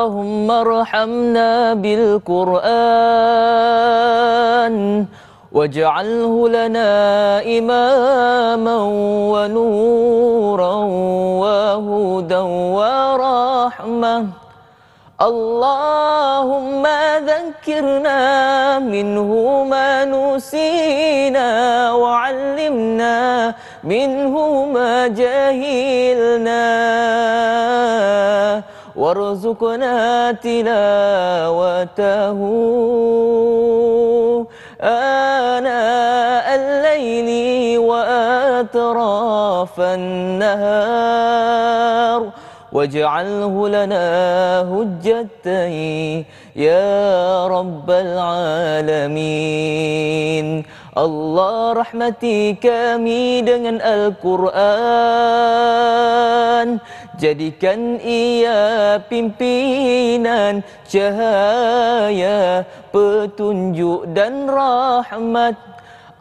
اللهم ارحمنا بالقرآن واجعله لنا إماما ونورا وهدى ورحمة. اللهم ذكرنا منه ما نسينا وعلمنا منه ما جهلنا وارزقنا تلاوته آناء الليل وأطراف النهار واجعله لنا حجة يا رب العالمين. Allah rahmati kami dengan Al-Quran, jadikan ia pimpinan, cahaya, petunjuk dan rahmat.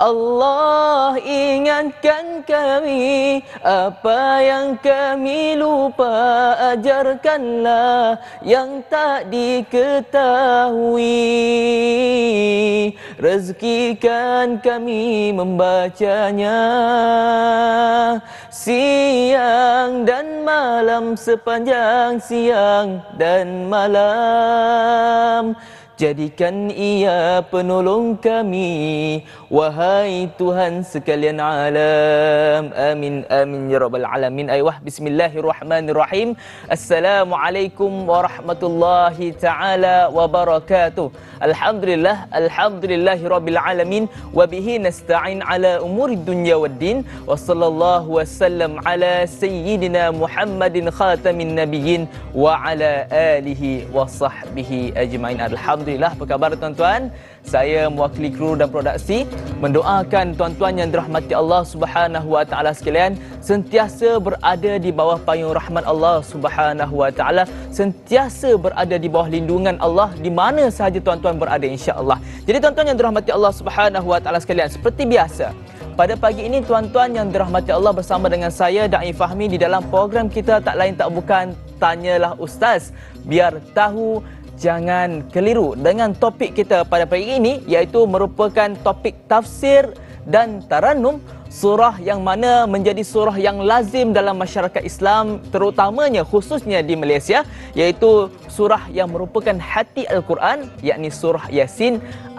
Allah ingatkan kami apa yang kami lupa, ajarkanlah yang tak diketahui. Rezekikan kami membacanya siang dan malam, sepanjang siang dan malam. Jadikan ia penolong kami, wahai Tuhan sekalian alam. Amin amin ya rabbal alamin. Ayuh, bismillahirrahmanirrahim. Assalamualaikum warahmatullahi taala wabarakatuh. Alhamdulillah, alhamdulillahi rabbil alamin, wa bihi nasta'in ala umuri dunya waddin, wa sallallahu wasallam ala sayyidina Muhammadin khatamin nabiyyin wa ala alihi wa sahbihi ajmain. Alhamdulillah, apa khabar tuan-tuan? Saya mewakili kru dan produksi mendoakan tuan-tuan yang dirahmati Allah Subhanahu wa taala sekalian sentiasa berada di bawah payung rahmat Allah Subhanahu wa taala, sentiasa berada di bawah lindungan Allah di mana sahaja tuan-tuan berada insya-Allah. Jadi tuan-tuan yang dirahmati Allah Subhanahu wa taala sekalian, seperti biasa pada pagi ini tuan-tuan yang dirahmati Allah bersama dengan saya Da'i Fahmi di dalam program kita tak lain tak bukan Tanyalah Ustaz, biar tahu jangan keliru, dengan topik kita pada pagi ini iaitu merupakan topik tafsir dan taranum, surah yang mana menjadi surah yang lazim dalam masyarakat Islam, terutamanya khususnya di Malaysia, iaitu surah yang merupakan hati Al-Quran, yakni surah Yasin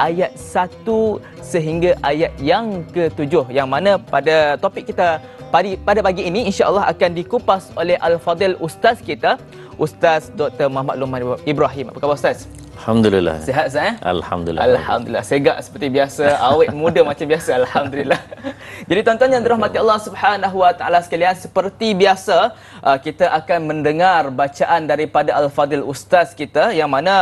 ayat 1 sehingga ayat yang ke-7, yang mana pada topik kita pada pagi ini insya-Allah akan dikupas oleh Al-Fadil Ustaz kita, Ustaz Dr. Muhammad Luqman Ibrahim. Apa khabar Ustaz? Alhamdulillah. Sihat Ustaz? Alhamdulillah. Alhamdulillah. Segak seperti biasa, awet muda macam biasa. Alhamdulillah. Jadi tuan-tuan yang dirahmati Allah Subhanahu wa taala sekalian, seperti biasa kita akan mendengar bacaan daripada Al-Fadil Ustaz kita, yang mana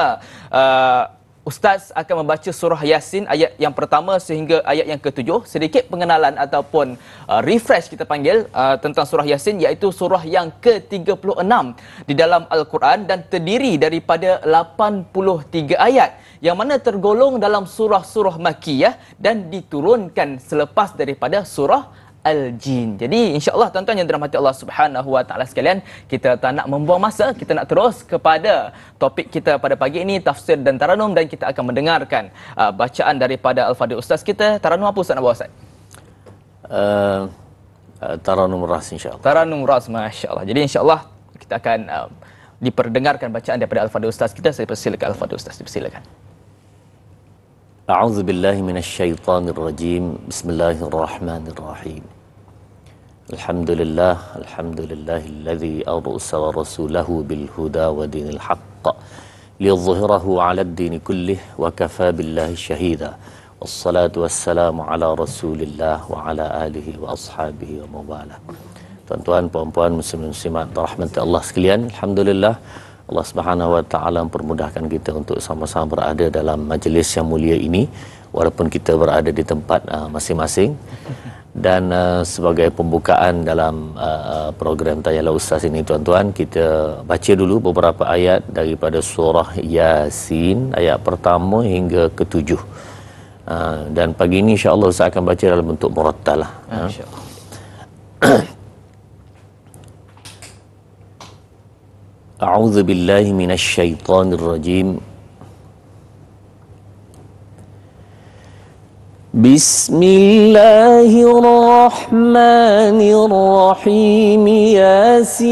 Ustaz akan membaca surah Yasin ayat yang pertama sehingga ayat yang ke-7. Sedikit pengenalan ataupun refresh kita panggil tentang surah Yasin, iaitu surah yang ke-36 di dalam Al-Quran dan terdiri daripada 83 ayat, yang mana tergolong dalam surah-surah Makkiyah dan diturunkan selepas daripada surah Al-Jin. Jadi insya-Allah tuan-tuan yang dirahmati Allah Subhanahu wa taala sekalian, kita tak nak membuang masa, kita nak terus kepada topik kita pada pagi ini, tafsir dan taranum, dan kita akan mendengarkan bacaan daripada Al-Fadil Ustaz kita. Taranum apa Ustaz nak bawa Ustaz? Taranum ras insya-Allah. Taranum ras, masya-Allah. Jadi insya-Allah kita akan diperdengarkan bacaan daripada Al-Fadil Ustaz kita. Saya persilakan Al-Fadil Ustaz, dipersilakan. A'udzu billahi minasyaitonir rajim. Bismillahirrahmanirrahim. Alhamdulillahilladzi arsala rasulahu bil huda wa dinil haqq liyudhhirahu 'alad dini kullih wa kafa billahi shahida. Wassalatu wassalamu ala Rasulillah wa ala alihi wa ashabihi wa mawala. Tuan-tuan, puan-puan, muslimin muslimat rahmati Allah sekalian, alhamdulillah Allah Subhanahu wa taala mempermudahkan kita untuk sama-sama berada dalam majlis yang mulia ini walaupun kita berada di tempat masing-masing. Dan sebagai pembukaan dalam program Tanyalah Ustaz ini tuan-tuan, kita baca dulu beberapa ayat daripada surah Yasin ayat pertama hingga ke-7. Dan pagi ini insya-Allah Ustaz akan baca dalam bentuk murattal lah. Insya-Allah. A'udzu billahi minasy syaithanir rajim. Bismillahirrahmanirrahim. Yasin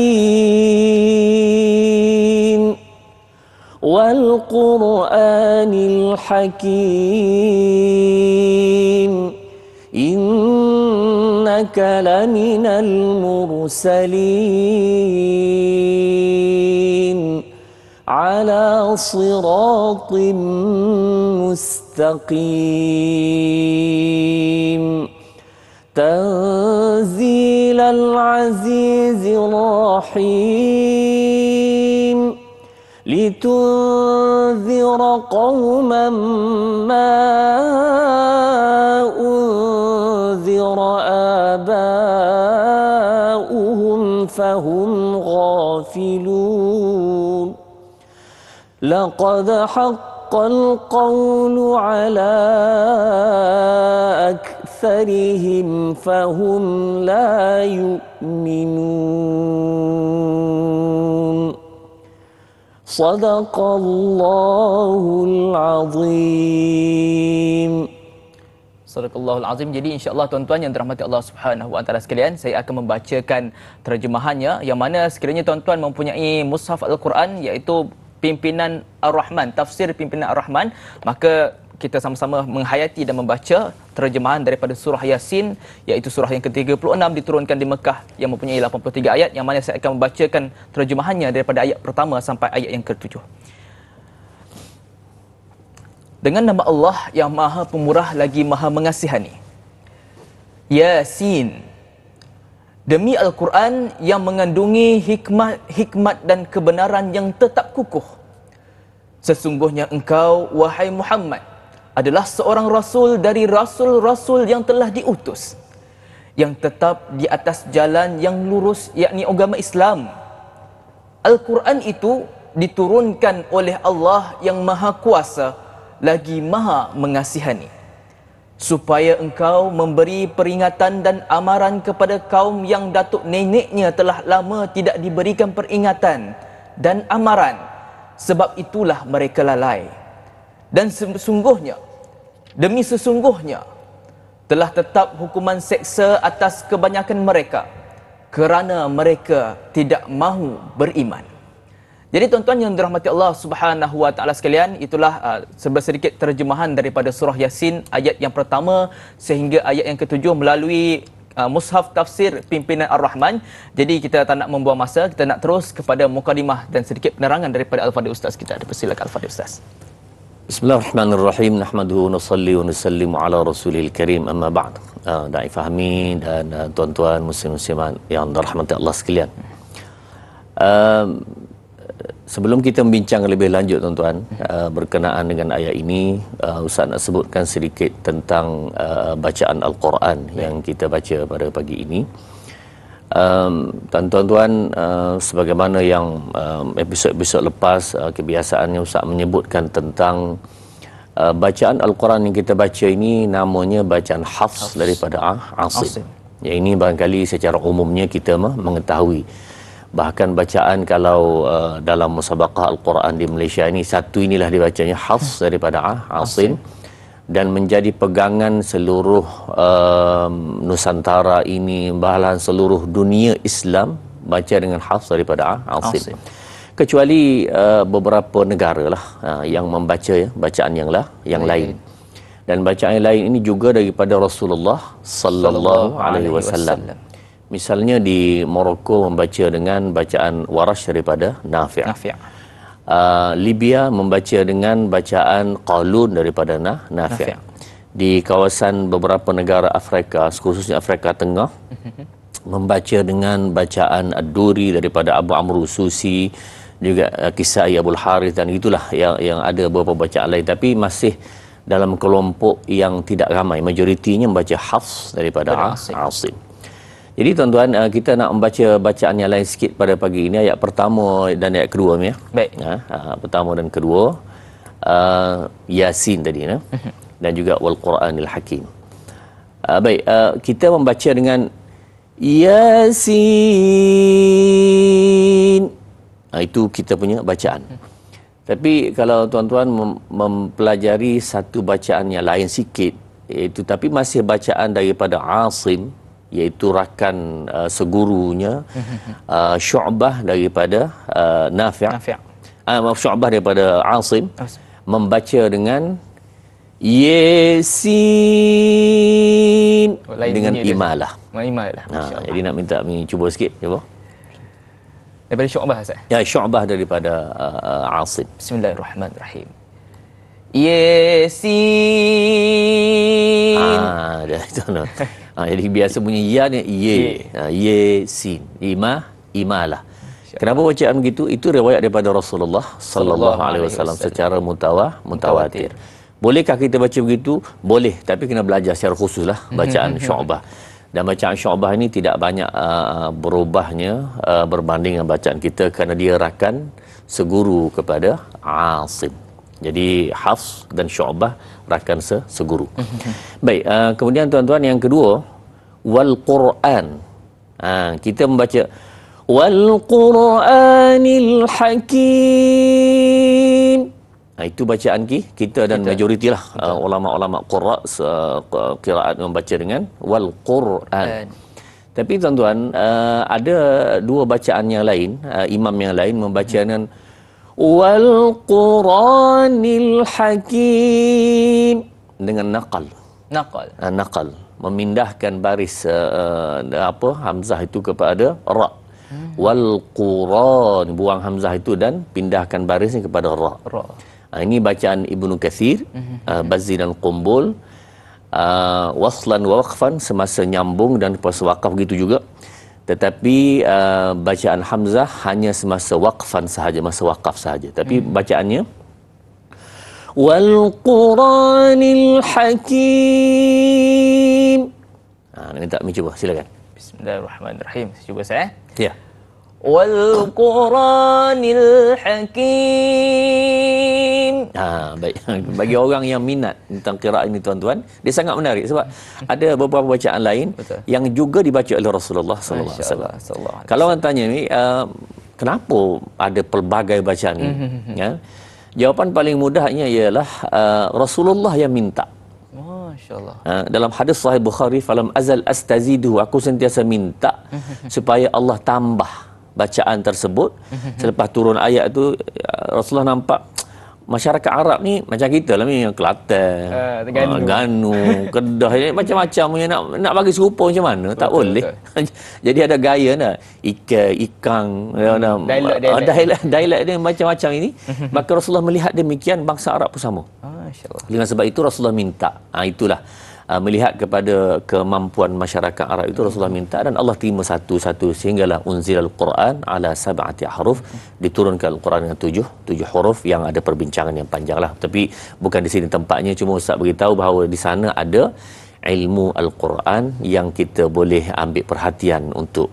wal Qur'anil Hakim. Innaka laminal mursalin ala siratim mustaqim. Tanzilal azizir rahim. Litunzira qawman ma unzira aba'uhum fahum ghafilun. Laqad haqqal qawlu ala aktharihim fahum la yu'minun. Sadaqallahul azim. Sadaqallahul azim. Jadi insya-Allah tuan-tuan yang dirahmati Allah Subhanahu wa taala sekalian, saya akan membacakan terjemahannya, yang mana sekiranya tuan-tuan mempunyai mushaf Al-Quran iaitu Pimpinan Ar-Rahman, tafsir Pimpinan Ar-Rahman, maka kita sama-sama menghayati dan membaca terjemahan daripada surah Yasin, iaitu surah yang ke-36 diturunkan di Mekah yang mempunyai 83 ayat, yang mana saya akan membacakan terjemahannya daripada ayat pertama sampai ayat yang ke-7. Dengan nama Allah yang Maha Pemurah lagi Maha Mengasihani. Yasin. Demi Al-Quran yang mengandungi hikmat dan kebenaran yang tetap kukuh. Sesungguhnya engkau, wahai Muhammad, adalah seorang rasul dari rasul-rasul yang telah diutus, yang tetap di atas jalan yang lurus, yakni agama Islam. Al-Quran itu diturunkan oleh Allah yang Maha Kuasa lagi Maha Mengasihani, supaya engkau memberi peringatan dan amaran kepada kaum yang datuk neneknya telah lama tidak diberikan peringatan dan amaran, sebab itulah mereka lalai. Dan sesungguhnya, demi sesungguhnya, telah tetap hukuman seksa atas kebanyakan mereka kerana mereka tidak mahu beriman. Jadi tuan-tuan yang dirahmati Allah Subhanahu wa taala sekalian, itulah sedikit terjemahan daripada surah Yasin ayat yang pertama sehingga ayat yang ke-7 melalui mushaf tafsir Pimpinan Ar-Rahman. Jadi kita tak nak membuang masa, kita nak terus kepada mukadimah dan sedikit penerangan daripada Al-Fadhil Ustaz kita. Persilakan Al-Fadhil Ustaz. Bismillahirrahmanirrahim. Nahmaduhu wa nusalli wa nusallimu ala rasulil karim, amma ba'd. Da'i Fahmi dan tuan-tuan muslim-muslimat yang dirahmati Allah sekalian. Sebelum kita membincang lebih lanjut tuan-tuan berkenaan dengan ayat ini, Ustaz nak sebutkan sedikit tentang bacaan Al-Quran yang kita baca pada pagi ini. Tuan-tuan, sebagaimana yang episod-episod lepas kebiasaannya Ustaz menyebutkan tentang bacaan Al-Quran yang kita baca ini namanya bacaan hafz daripada Asim. Yang ini barangkali secara umumnya kita mengetahui. Bahkan bacaan kalau dalam musabaqah Al-Quran di Malaysia ini, satu inilah dibacanya hafz daripada Asim, dan menjadi pegangan seluruh Nusantara ini, bahkan seluruh dunia Islam baca dengan hafz daripada Asim. Kecuali beberapa negara lah yang membaca bacaan yang lain. Dan bacaan yang lain ini juga daripada Rasulullah sallallahu alaihi wasallam. Misalnya di Morocco membaca dengan bacaan Warash daripada Nafi'. Libya membaca dengan bacaan Qalun daripada Nafi'. Di kawasan beberapa negara Afrika, khususnya Afrika Tengah, membaca dengan bacaan Ad-Duri daripada Abu Amr Susi, juga Kisai Abul Harith, dan itulah yang ada beberapa bacaan lain, tapi masih dalam kelompok yang tidak ramai. Majoritinya membaca Hafs daripada Asim. Jadi tuan-tuan, kita nak membaca bacaan yang lain sikit pada pagi ini, ayat pertama dan ayat kedua ya. Baik. Pertama dan kedua, Yasin tadi dan juga Wal Quranil Hakim. Baik, kita membaca dengan Yasin. Itu kita punya bacaan. Tapi kalau tuan-tuan mempelajari satu bacaan yang lain sikit, iaitu tapi masih bacaan daripada Asim, iaitu rakan segurunya, Syu'bah daripada Nafi'. Syu'bah daripada Asim membaca dengan Yasin dengan imalah. Jadi nak minta cuba sikit, cuba. Daripada Syu'bah, Ustaz? Ya, Syu'bah daripada Asim. Bismillahirrahmanirrahim. Yasin. Jadi biasa punya ya ni Yasin. Imalah. Kenapa bacaan begitu? Itu riwayat daripada Rasulullah sallallahu alaihi wasallam secara mutawatir. Bolehkah kita baca begitu? Boleh, tapi kena belajar secara khususlah bacaan Syu'bah. Dan bacaan Syu'bah ini tidak banyak berubahnya berbanding dengan bacaan kita, kerana dia rakan seguru kepada Asim. Jadi Hafs dan Syu'bah rakan seguru. Baik, kemudian tuan-tuan, yang kedua, wal Quran. Kita membaca wal Quranil Hakim. Itu bacaan kita dan majoritilah ulama-ulama qurra qiraat membaca dengan wal Quran. Tapi tuan-tuan, ada dua bacaan yang lain, imam yang lain membaca dengan wal Quranil Hakim dengan naqal. Naqal, memindahkan baris hamzah itu kepada ra. Wal Quran, buang hamzah itu dan pindahkan barisnya kepada ra. Ini bacaan Ibnu Katsir, Bazzi dan Qumbul, waslan wa waqfan, semasa nyambung dan pas waqaf gitu juga. Tetapi bacaan hamzah hanya semasa waqfan sahaja, masa waqaf sahaja. Tapi bacaannya wal Quranil Hakim. Minta cuba, silakan. Bismillahirrahmanirrahim. Cuba saya. Ya. Wal Quranil Hakim. Baik. Bagi orang yang minat tentang qiraat ini tuan-tuan, dia sangat menarik sebab ada beberapa bacaan lain yang juga dibaca oleh Rasulullah sallallahu alaihi wasallam. Kalau orang tanya ni, kenapa ada pelbagai bacaan ni? Ya. Jawapan paling mudahnya ialah Rasulullah yang minta. Masya-Allah. Dalam hadis sahih Bukhari, falam azal astazidu, aku sentiasa minta supaya Allah tambah bacaan tersebut. Selepas turun ayat tu, Rasulullah nampak masyarakat Arab ni macam kita lah ni, Kelantan, Terengganu, Kedah ni macam-macam punya, nak bagi serupa macam mana? Betul, tak boleh. Jadi ada gaya dah, ikang, dialek dia macam-macam ini. Maka Rasulullah melihat demikian, bangsa Arab pun sama. Dengan sebab itu Rasulullah minta. Itulah melihat kepada kemampuan masyarakat Arab itu, Rasulullah minta dan Allah terima satu-satu, sehinggalah unzilal Quran ala sab'ati ahruf, diturunkan Al-Quran dengan tujuh huruf yang ada perbincangan yang panjang lah. Tapi bukan di sini tempatnya, cuma Ustaz beritahu bahawa di sana ada ilmu Al-Quran yang kita boleh ambil perhatian untuk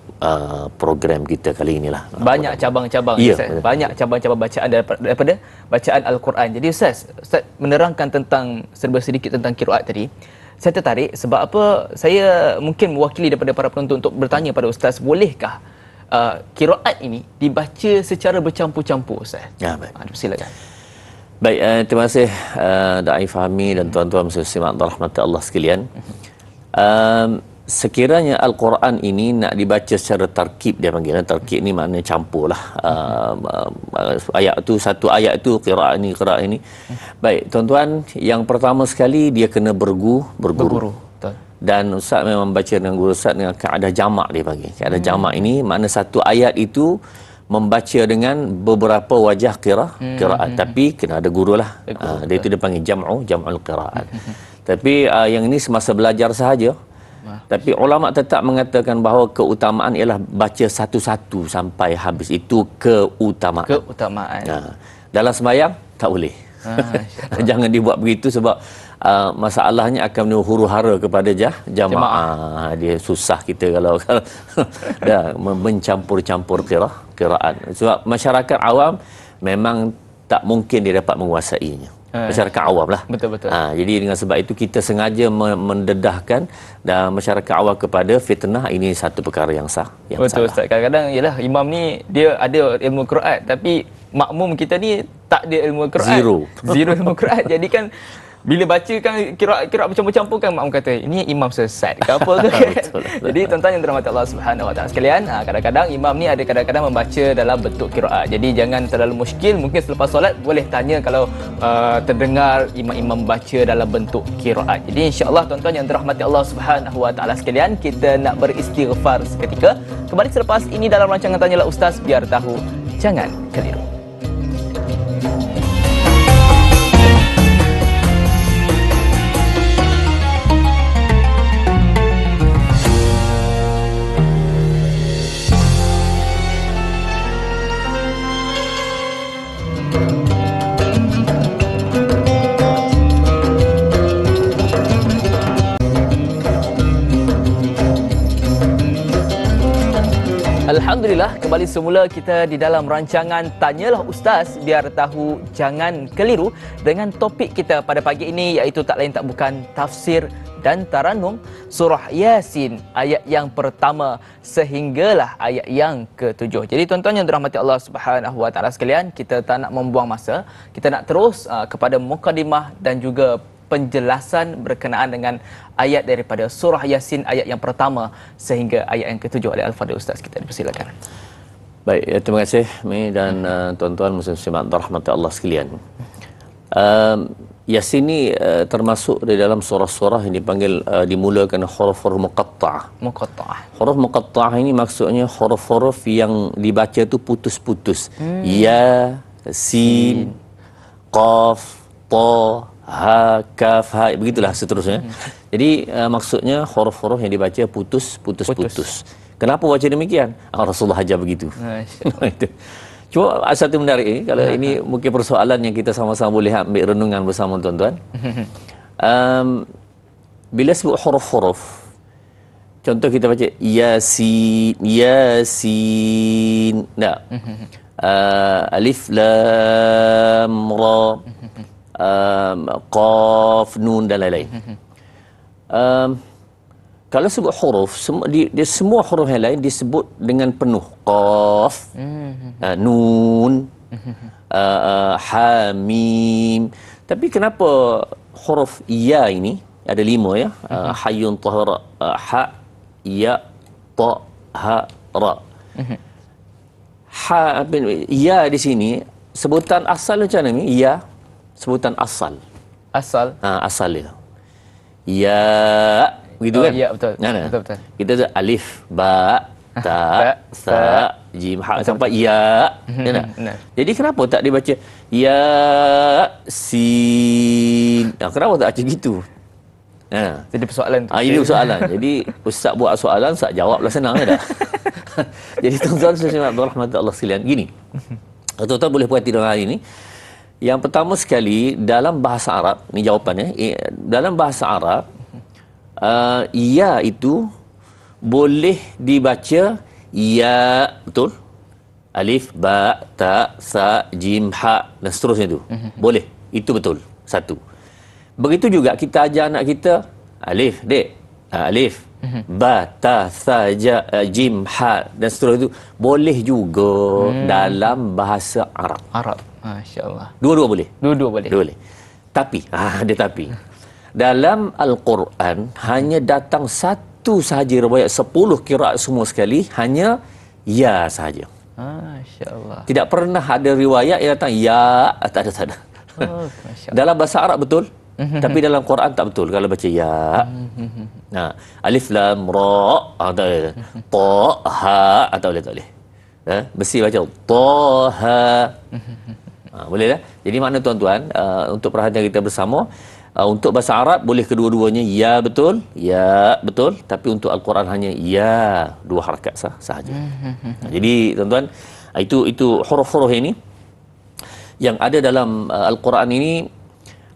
program kita kali inilah. Banyak cabang-cabang, Ustaz. Banyak cabang-cabang bacaan daripada bacaan Al-Quran. Jadi Ustaz menerangkan tentang serba sedikit tentang qiraat tadi. Saya tertarik sebab apa, saya mungkin mewakili daripada para penonton untuk bertanya pada Ustaz, bolehkah qiraat ini dibaca secara bercampur-campur, Ustaz? Ya, baik. Silakan. Baik, terima kasih Da'i Fahmi dan tuan-tuan muslimat rahmat Allah sekalian. Sekiranya Al-Quran ini nak dibaca secara tarkib, dia panggil tarkib ni maknanya campur lah. Ayat tu, satu ayat tu qiraat ini. Baik, tuan-tuan, yang pertama sekali dia kena berguru. Betul. Dan Ustaz memang baca dengan guru Ustaz dengan kaedah jamak, dia panggil. Kaedah jamak ini makna satu ayat itu membaca dengan beberapa wajah qiraat, tapi kena ada guru lah. Dia itu dia panggil jam'ul qiraat. Tapi yang ini semasa belajar sahaja. Tapi ulama tetap mengatakan bahawa keutamaan ialah baca satu-satu sampai habis. Itu keutamaan. Dalam sembahyang tak boleh. Jangan dibuat begitu sebab masalahnya akan huru-hara kepada jamaah. Dia susah kita kalau dah mencampur-campur qiraat. Sebab masyarakat awam memang tak mungkin dia dapat menguasainya. masyarakat awam lah. Betul-betul. Jadi dengan sebab itu kita sengaja mendedahkan dan masyarakat awam kepada fitnah, ini satu perkara yang sah, yang betul, salah. Ustaz. Kadang-kadang yalah imam ni dia ada ilmu Quran tapi makmum kita ni tak ada ilmu Quran. Zero ilmu Quran. Jadi kan bila baca kan kira bercampur-campur kan makmum kata ini imam sesat ke apa ke kan. Jadi tuan-tuan yang dirahmati Allah Subhanahu Wa Taala sekalian, kadang-kadang imam ni ada kadang-kadang membaca dalam bentuk qiraat. Jadi jangan terlalu muskil, mungkin selepas solat boleh tanya kalau terdengar imam-imam baca dalam bentuk qiraat. Jadi insya-Allah tuan-tuan yang dirahmati Allah Subhanahu Wa Taala sekalian, kita nak beristighfar seketika. Kembali selepas ini dalam rancangan Tanyalah Ustaz, biar tahu jangan keliru. Alhamdulillah, kembali semula kita di dalam rancangan Tanyalah Ustaz, biar tahu jangan keliru, dengan topik kita pada pagi ini iaitu tak lain tak bukan tafsir dan taranum surah Yasin ayat yang pertama sehinggalah ayat yang ke-7. Jadi tuan-tuan yang dirahmati Allah Subhanahu Wa Taala sekalian, kita tak nak membuang masa, kita nak terus kepada mukadimah dan juga penjelasan berkenaan dengan ayat daripada surah Yasin ayat yang pertama sehingga ayat yang ke-7 oleh Al-Fadhil Ustaz. Kita dipersilakan. Baik, terima kasih Mi dan tuan-tuan muslim-muslimat rahmat Allah sekalian. Yasin ni termasuk di dalam surah-surah yang dipanggil dimulakan huruf-huruf muqatta'ah. Huruf muqatta'ah ini maksudnya huruf-huruf yang dibaca tu putus-putus. Ya, sin, qaf, ta, ha, kaf, ha, begitulah seterusnya. Jadi maksudnya huruf-huruf yang dibaca putus. Kenapa baca demikian? Rasulullah ajar begitu. Itu. Cuma satu menarik ini, kalau ini mungkin persoalan yang kita sama-sama boleh ambil renungan bersama tuan-tuan. Bila sebut huruf-huruf, contoh kita baca Yasin, Yasin, tak? Alif, Lam, Ra, Qaf, Nun dan lain-lain. Kalau sebut huruf, semua huruf yang lain disebut dengan penuh. Qaf, Nun, Ha, Mim. Tapi kenapa huruf Ya ini ada 5 ya? Hayyun, Tahara, Ha, Ya, Ta, Ha, Ra. Ya di sini sebutan asal macam mana ni? Ya, sebutan asal. Asal dia. Ya, begitu kan? Ya, betul. Betul. Kita ada alif, ba, ta, sa, jim, ha sampai ya. Jadi kenapa tak dibaca ya, sin? Kenapa tak baca gitu? Jadi persoalan tu. Ini persoalan. Jadi ustaz buat soalan, ustaz jawablah senang je dah. Jadi tuan-tuan sekalian berahmat-Allah sekalian, gini. Tuan-tuan boleh perhati dalam hari ini. Yang pertama sekali, dalam bahasa Arab, ni jawapannya, dalam bahasa Arab, ya itu boleh dibaca ya, betul? Alif, ba, ta, sa, jim, ha dan seterusnya itu. Boleh. Itu betul. Satu. Begitu juga kita ajar anak kita alif, dek. Alif, ba, ta, sa, jim, ha dan seterusnya itu boleh juga dalam bahasa Arab. Masya-Allah. Dua-dua boleh. Dua-dua boleh. Tapi, ada tapi. Dalam Al-Quran hanya datang satu sahaja riwayat 10 qiraat semua sekali, hanya ya sahaja. Masya-Allah. Tidak pernah ada riwayat yang datang ya, tak ada. Dalam bahasa Arab betul, tapi dalam Quran tak betul kalau baca ya. Alif, Lam, Ra, ta, ha, tak boleh. Mesti baca ta, ha. Boleh tak? Jadi makna tuan-tuan, untuk perhatian kita bersama, untuk bahasa Arab boleh kedua-duanya ya betul, tapi untuk Al-Quran hanya ya 2 harakat sahaja. Jadi tuan-tuan, itu huruf-huruf ini yang ada dalam Al-Quran ini,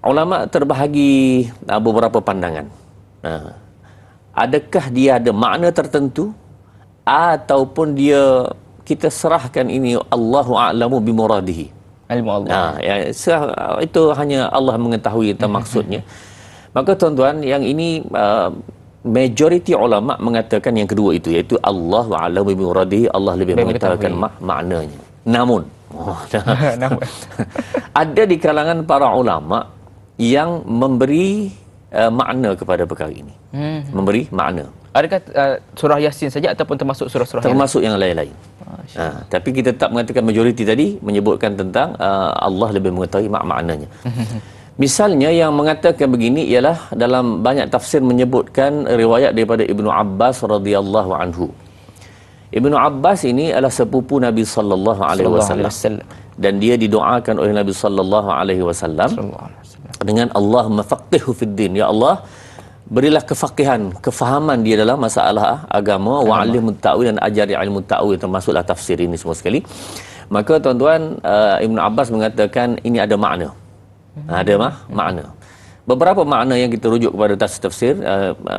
ulama terbahagi beberapa pandangan. Adakah dia ada makna tertentu ataupun dia kita serahkan ini Allahu a'lamu bimuradihi. Ilmu Allah. Itu hanya Allah mengetahui tentang maksudnya. Maka tuan-tuan, yang ini majoriti ulama mengatakan yang kedua itu, iaitu Allah a'lamu bi muradihi, Allah lebih mengetahui maknanya. Namun ada di kalangan para ulama yang memberi makna kepada perkara ini. Memberi makna. Adakah surah Yasin saja ataupun termasuk surah-surah termasuk yang lain-lain? Tapi kita tak mengatakan majoriti tadi menyebutkan tentang Allah lebih mengetahui maknanya. Misalnya yang mengatakan begini ialah dalam banyak tafsir menyebutkan riwayat daripada Ibnu Abbas radhiyallahu anhu. Ibnu Abbas ini adalah sepupu Nabi sallallahu alaihi wasallam dan dia didoakan oleh Nabi sallallahu alaihi wasallam dengan Allahumma faqihhu fid din, ya Allah berilah kefaqihan, kefahaman dia dalam masalah agama, wa 'allimhu ta'wil, dan ajari ilmu ta'wil, termasuklah tafsir ini semua sekali. Maka tuan-tuan, Ibnu Abbas mengatakan ini ada makna. Ada makna. Beberapa makna yang kita rujuk kepada tafsir.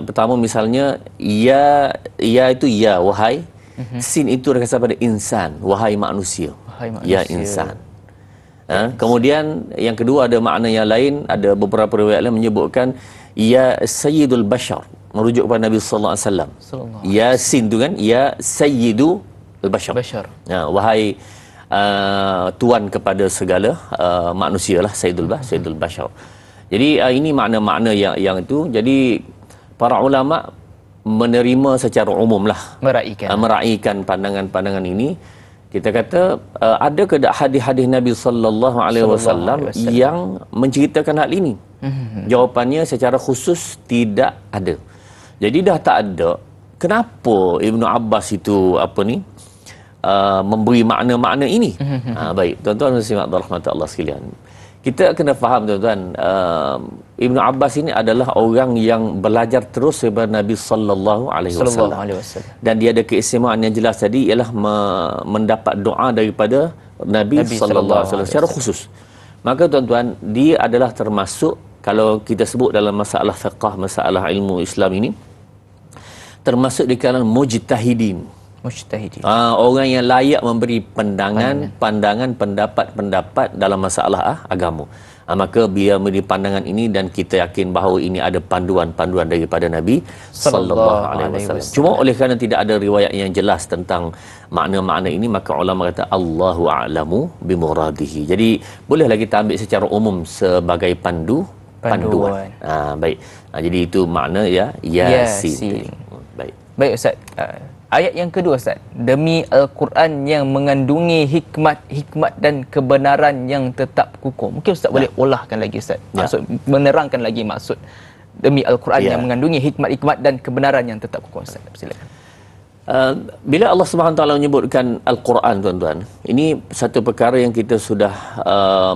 Pertama misalnya ya itu ya, wahai. Sin itu berkaitan pada insan, wahai manusia. Ya insan. Kemudian yang kedua ada makna yang lain, ada beberapa riwayat lain menyebutkan ya sayyidul bashar, merujuk kepada Nabi sallallahu alaihi wasallam. Ya sin tu kan, ya sayyidul bashar. Wahai tuan kepada segala manusia lah, sayyidul bashar. Jadi ini makna-makna yang itu. Jadi para ulama menerima secara umum lah, meraihkan pandangan-pandangan ini. Kita kata ada ke tak hadis-hadis Nabi sallallahu alaihi wasallam yang menceritakan hal ini? Jawapannya secara khusus tidak ada. Jadi dah tak ada, kenapa Ibnu Abbas itu memberi makna-makna ini? Baik, tuan-tuan dan simak rahmat Allah sekalian. Kita kena faham tuan-tuan, Ibnu Abbas ini adalah orang yang belajar terus daripada Nabi sallallahu alaihi wasallam. Dan dia ada keistimewaan yang jelas tadi ialah mendapat doa daripada Nabi sallallahu alaihi wasallam secara khusus. Maka tuan-tuan, dia adalah termasuk, kalau kita sebut dalam masalah fiqh, masalah ilmu Islam ini, termasuk di kalangan mujtahidin. Orang yang layak memberi pandangan, pendapat dalam masalah agama. Maka biar memberi pandangan ini, dan kita yakin bahawa ini ada panduan daripada Nabi sallallahu alaihi wasallam. Cuma oleh kerana tidak ada riwayat yang jelas tentang makna-makna ini, maka ulama kata Allahu a'lamu bimuradihi. Jadi bolehlah kita ambil secara umum sebagai panduan. Baik. Jadi itu makna Yasin. Baik Ustaz. Ayat yang kedua Ustaz, demi Al-Quran yang mengandungi hikmat dan kebenaran yang tetap kukuh. Mungkin Ustaz boleh olahkan lagi Ustaz. Maksud, menerangkan lagi maksud demi Al-Quran yang mengandungi hikmat dan kebenaran yang tetap kukuh. Ustaz, silakan. Bila Allah Subhanahu Wa Taala menyebutkan Al-Quran, tuan-tuan, ini satu perkara yang kita sudah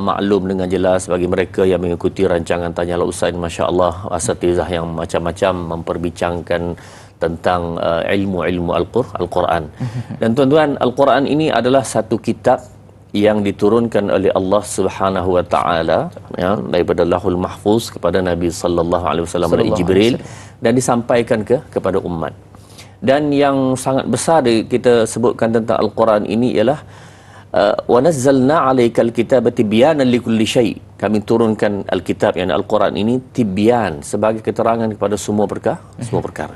maklum dengan jelas bagi mereka yang mengikuti rancangan Tanyalah Ustaz. Masya-Allah, asatizah yang macam-macam memperbincangkan tentang ilmu Al-Quran. Dan tuan-tuan, Al-Quran ini adalah satu kitab yang diturunkan oleh Allah Subhanahu Wa Taala daripada Lauhul Mahfuz kepada Nabi sallallahu alaihi wasallam dari Jibril, dan disampaikan kepada umat. Dan yang sangat besar kita sebutkan tentang Al-Quran ini ialah wa nazzalna 'alaikal kitaba tibyanan likulli syai'. Kami turunkan Al-Kitab, yang Al-Quran ini tibyan, sebagai keterangan kepada semua perkara.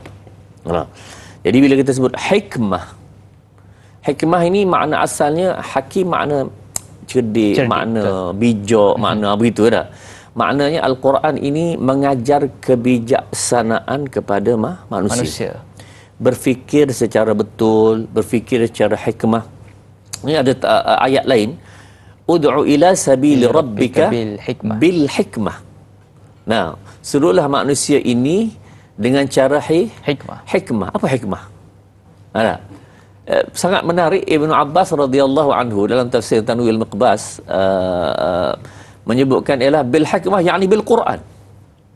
Jadi bila kita sebut hikmah ini makna asalnya hakim, makna cerdik, makna bijak, makna begitu dah. Maknanya Al-Quran ini mengajar kebijaksanaan kepada manusia. Berfikir secara betul, berfikir secara hikmah. Ini ada ayat lain, ud'u ila sabili rabbika bil hikmah. Nah, suruhlah manusia ini dengan cara hikmah. Apa hikmah? Sangat menarik. Ibnu Abbas radhiyallahu anhu dalam tafsir Tanwil Miqbas menyebutkan ialah bil hikmah, yakni bil Quran.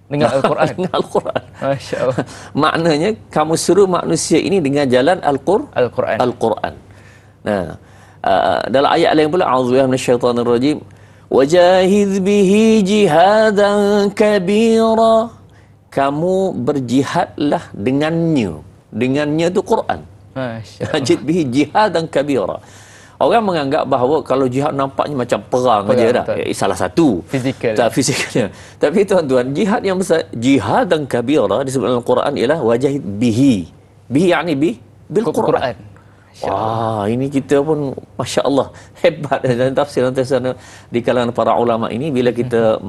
Dengan Al-Quran. Dengan Al-Quran. Masya-Allah. Maknanya kamu suruh manusia ini dengan jalan Al-Quran. Nah, dalam ayat lain pula, a'udzubillahi minasyaitonir rajim, wajahid bihi jihadan kabira. Kamu berjihadlah dengannya. Dengannya itu Quran. Wajid bihi jihadan kabira. orang menganggap bahawa kalau jihad nampaknya macam perang aja dah. Salah satu fizikal. Tak fizikalnya. Tapi tuan-tuan, jihad yang besar, jihad dan kabira disebut dalam Quran ialah wajahid bihi. Bihi yakni bil Quran. Wah, ini kita pun Masya Allah hebat dan tafsir di kalangan para ulama ini bila kita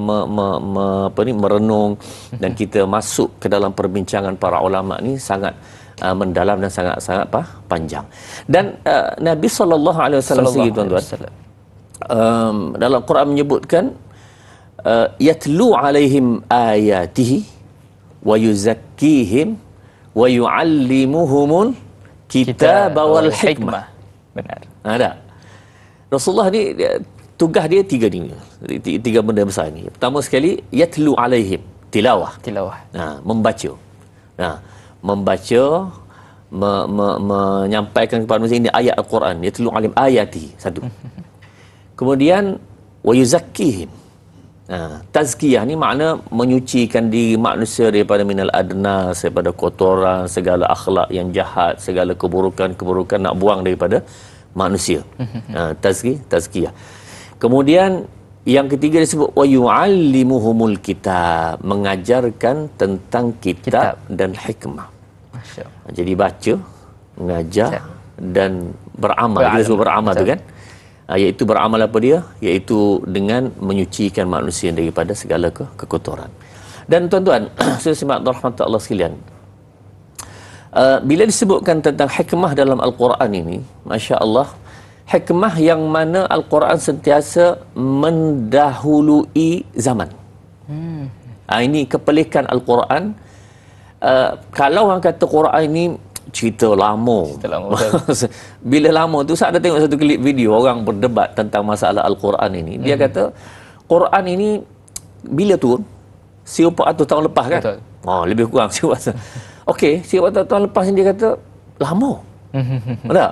merenung dan kita masuk ke dalam perbincangan para ulama ni sangat mendalam dan sangat panjang. Dan Nabi SAW sendiri tuan-tuan dalam Quran menyebutkan yatlu alaihim ayatihi wa yuzakkihim wa yuallimuhumul kitab wal hikmah. Benar. Ada. Rasulullah ni tugas dia tiga benda besar ni. Pertama sekali yatlu alaihim, tilawah. Membaca. Membaca menyampaikan kepada manusia ini ayat Al-Quran, yatlu alaihim ayati. Satu. Kemudian wa yuzakkihim. Tazkiyah ni makna menyucikan diri manusia daripada minal adnas, daripada kotoran, segala akhlak yang jahat, segala keburukan nak buang daripada manusia. Tazkiyah. Kemudian yang ketiga disebut wa yuallimuhumul kitab, mengajarkan tentang kitab dan hikmah. Masya-Allah. Jadi baca, mengajar dan beramal. Kita sebut beramal tu kan? Iaitu beramal apa dia? Iaitu dengan menyucikan manusia daripada segala kekotoran. Dan tuan-tuan, saya simak rahmat Allah sekalian, bila disebutkan tentang hikmah dalam Al-Quran ini, Masya Allah, hikmah yang mana Al-Quran sentiasa mendahului zaman. Ini kepelikan Al-Quran. Kalau orang kata Quran ini cerita lama. Bila lama tu, saya ada tengok satu klip video orang berdebat tentang masalah Al-Quran ini. Dia kata Quran ini bila turun 1400 tahun lepas kan? Betul. Lebih kurang 1400. Okey, 1400 tahun lepas ni dia kata lama. Tak?